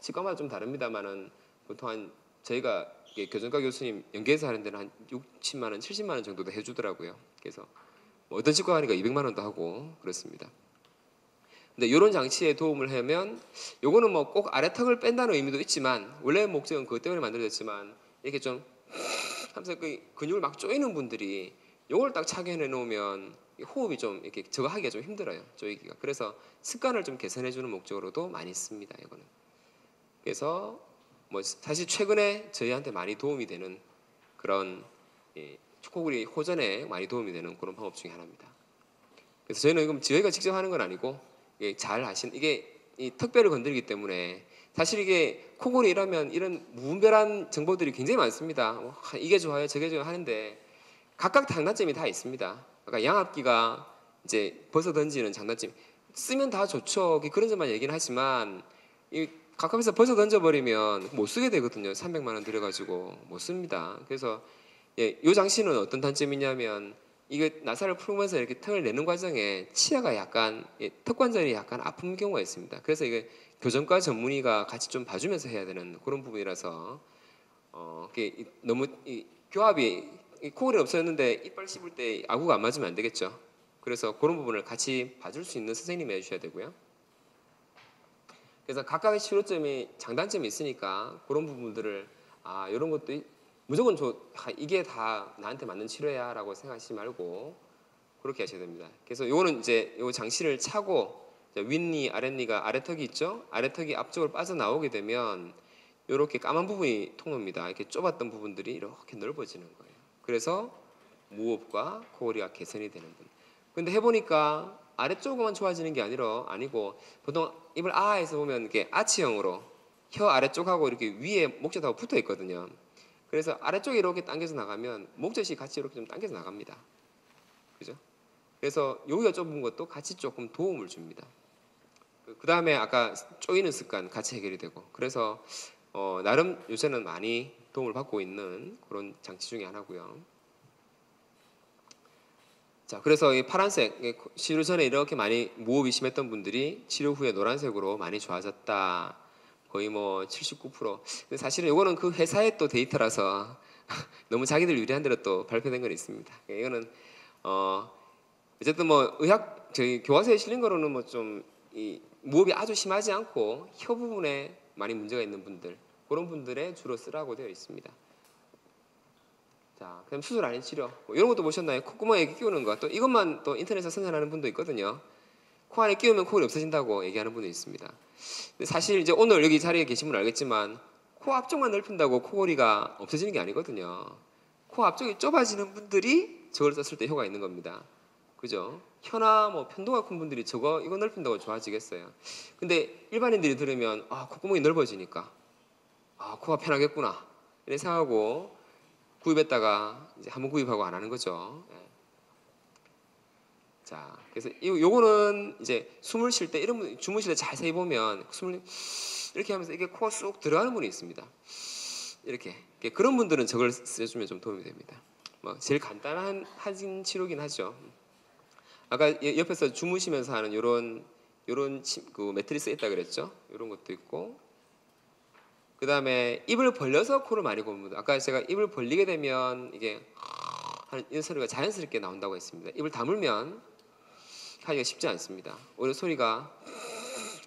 S2: 치과마다 좀 다릅니다만은 보통 저희가 교정과 교수님 연계해서 하는 데는 한 60만 원, 70만 원 정도도 해주더라고요. 그래서 어떤 치과 가니까 200만 원도 하고 그렇습니다. 근데 이런 장치에 도움을 하면 요거는 뭐 꼭 아래턱을 뺀다는 의미도 있지만 원래 목적은 그것 때문에 만들어졌지만 이렇게 좀 하면서 그 근육을 막 조이는 분들이 요걸 딱 착용해 놓으면 호흡이 좀 이렇게 저거 하기가 좀 힘들어요. 조이기가. 그래서 습관을 좀 개선해 주는 목적으로도 많이 씁니다. 이거는. 그래서 뭐 사실 최근에 저희한테 많이 도움이 되는 그런 코골이 호전에 많이 도움이 되는 그런 방법 중에 하나입니다. 그래서 저희는 저희가 직접 하는 건 아니고 잘 하신 이게 이 턱뼈를 건드리기 때문에 사실 이게 코골이라면 이런 무분별한 정보들이 굉장히 많습니다. 이게 좋아요, 저게 좋아요 하는데 각각 장단점이 다 있습니다. 그러니까 양압기가 이제 벗어 던지는 장단점 쓰면 다 좋죠. 그런 점만 얘기는 하지만 이 가깝에서 벗어 던져버리면 못 쓰게 되거든요. 300만 원 들여가지고 못 씁니다. 그래서 이 장치는 어떤 단점이냐면 이게 나사를 풀면서 이렇게 턱을 내는 과정에 치아가 약간 턱관절이 약간 아픈 경우가 있습니다. 그래서 이게 교정과 전문의가 같이 좀 봐주면서 해야 되는 그런 부분이라서 이게 너무 교합이 코골이 없었는데 이빨 씹을 때 아구가 안 맞으면 안 되겠죠. 그래서 그런 부분을 같이 봐줄 수 있는 선생님이 해주셔야 되고요. 그래서 각각의 치료점이 장단점이 있으니까 그런 부분들을 이런 것도 무조건 이게 다 나한테 맞는 치료야라고 생각하지 말고 그렇게 하셔야 됩니다. 그래서 요거는 이제 요 장치를 차고 윗니, 아랫니가 아래턱이 있죠. 아래턱이 앞쪽으로 빠져나오게 되면 이렇게 까만 부분이 통로입니다. 이렇게 좁았던 부분들이 이렇게 넓어지는 거예요. 그래서 무호흡과 코골이가 개선이 되는 분. 근데 해보니까 아래쪽만 좋아지는 게 아니고 보통 입을 해서 보면 이렇게 아치형으로 혀 아래쪽하고 이렇게 위에 목젖하고 붙어 있거든요. 그래서 아래쪽이 이렇게 당겨서 나가면 목젖이 같이 이렇게 좀 당겨서 나갑니다. 그죠? 그래서 여기가 좁은 것도 같이 조금 도움을 줍니다. 그 다음에 아까 쪼이는 습관 같이 해결이 되고 그래서 나름 요새는 많이 도움을 받고 있는 그런 장치 중에 하나고요. 자, 그래서 이 파란색 치료 전에 이렇게 많이 무호흡이 심했던 분들이 치료 후에 노란색으로 많이 좋아졌다. 거의 뭐 79%. 근데 사실은 이거는 그 회사의 또 데이터라서 너무 자기들 유리한 대로 또 발표된 건 있습니다. 이거는 어쨌든 뭐 저희 교과서에 실린 거로는 뭐 좀 이 무호흡이 아주 심하지 않고 혀 부분에 많이 문제가 있는 분들 그런 분들에 주로 쓰라고 되어 있습니다. 자, 그럼 수술 아닌 치료 이런 것도 보셨나요? 콧구멍에 끼우는 거 또 이것만 또 인터넷에서 선전하는 분도 있거든요. 코 안에 끼우면 코골이 없어진다고 얘기하는 분도 있습니다. 근데 사실 이제 오늘 여기 자리에 계신 분은 알겠지만 코 앞쪽만 넓힌다고 코골이가 없어지는 게 아니거든요. 코 앞쪽이 좁아지는 분들이 저걸 썼을 때 효과가 있는 겁니다. 그죠? 혀나 뭐 편도가 큰 분들이 이거 넓힌다고 좋아지겠어요. 근데 일반인들이 들으면 콧구멍이 넓어지니까 코가 편하겠구나 이렇게 생각하고 구입했다가 이제 한번 구입하고 안 하는 거죠. 자, 그래서 요거는 이제 숨을 쉴 때 이런 분 주무실 때 자세히 보면 숨을 이렇게 하면서 이게 코가 쑥 들어가는 분이 있습니다. 이렇게 그런 분들은 저걸 써주면 좀 도움이 됩니다. 뭐 제일 간단한 하진 치료긴 하죠. 아까 옆에서 주무시면서 하는 요런 그 매트리스 있다 그랬죠. 이런 것도 있고. 그 다음에 입을 벌려서 코를 많이 고릅니다. 아까 제가 입을 벌리게 되면 이게 하는 이런 소리가 자연스럽게 나온다고 했습니다. 입을 다물면 하기가 쉽지 않습니다. 오히려 소리가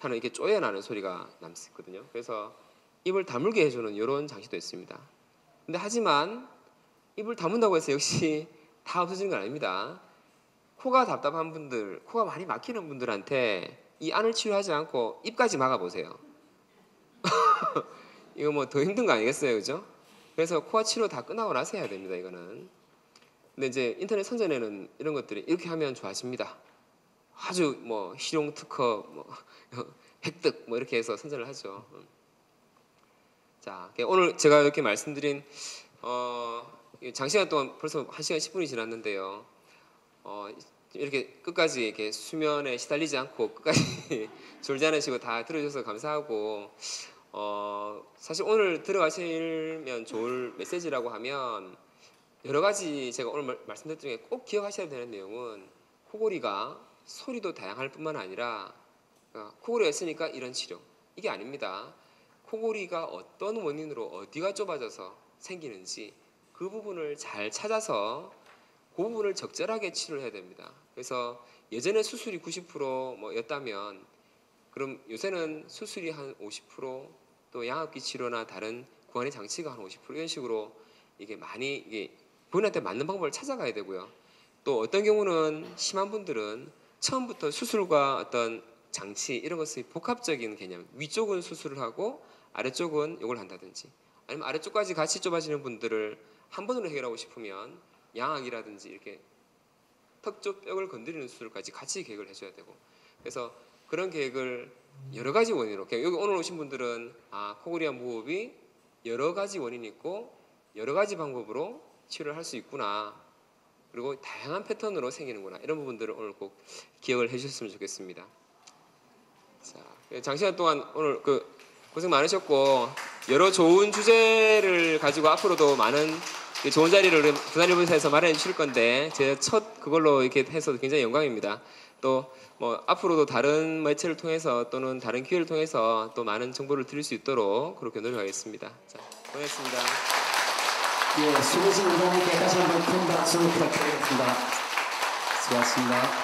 S2: 하는 이렇게 쪼여나는 소리가 남거든요. 그래서 입을 다물게 해주는 이런 장치도 있습니다. 근데 하지만 입을 다문다고 해서 역시 다 없어지는 건 아닙니다. 코가 답답한 분들, 코가 많이 막히는 분들한테 이 안을 치료하지 않고 입까지 막아보세요. 이거 뭐 더 힘든 거 아니겠어요, 그죠? 그래서 코아 치료 다 끝나고 나서 해야 됩니다, 이거는. 근데 이제 인터넷 선전에는 이런 것들이 이렇게 하면 좋아집니다. 아주 뭐 실용 특허, 뭐 획득, 뭐 이렇게 해서 선전을 하죠. 자, 오늘 제가 이렇게 말씀드린 장시간 동안 벌써 1시간 10분이 지났는데요. 이렇게 끝까지 이렇게 수면에 시달리지 않고 끝까지 졸지 않으시고 다 들어주셔서 감사하고. 사실 오늘 들어가시면 좋을 메시지라고 하면 여러 가지 제가 오늘 말씀드린 중에 꼭 기억하셔야 되는 내용은 코골이가 소리도 다양할 뿐만 아니라 코골이가 있으니까 이런 치료 이게 아닙니다. 코골이가 어떤 원인으로 어디가 좁아져서 생기는지 그 부분을 잘 찾아서 그 부분을 적절하게 치료를 해야 됩니다. 그래서 예전에 수술이 90%였다면 그럼 요새는 수술이 한 50%, 또 양압기 치료나 다른 구안의 장치가 한 50% 이런 식으로 이게 많이 본인한테 맞는 방법을 찾아가야 되고요. 또 어떤 경우는 심한 분들은 처음부터 수술과 어떤 장치 이런 것의 복합적인 개념, 위쪽은 수술을 하고 아래쪽은 이걸 한다든지, 아니면 아래쪽까지 같이 좁아지는 분들을 한 번으로 해결하고 싶으면 양악이라든지 이렇게 턱 쪽 뼈를 건드리는 수술까지 같이 계획을 해줘야 되고, 그래서 그런 계획을 여러 가지 원인으로, 여기 오늘 오신 분들은 코골이와 무호흡이 여러 가지 원인이 있고 여러 가지 방법으로 치료를 할 수 있구나, 그리고 다양한 패턴으로 생기는구나, 이런 부분들을 오늘 꼭 기억을 해주셨으면 좋겠습니다. 자, 장시간 동안 오늘 고생 많으셨고 여러 좋은 주제를 가지고 앞으로도 많은 좋은 자리를 부산일보사에서 마련해 주실 건데 제 첫 그걸로 이렇게 해서 굉장히 영광입니다. 또 뭐 앞으로도 다른 매체를 통해서 또는 다른 기회를 통해서 또 많은 정보를 드릴 수 있도록 그렇게 노력하겠습니다. 자, 고맙습니다.
S3: 예, 수고하신 원장님께 다시 한번 큰 박수 부탁드리겠습니다. 수고하셨습니다.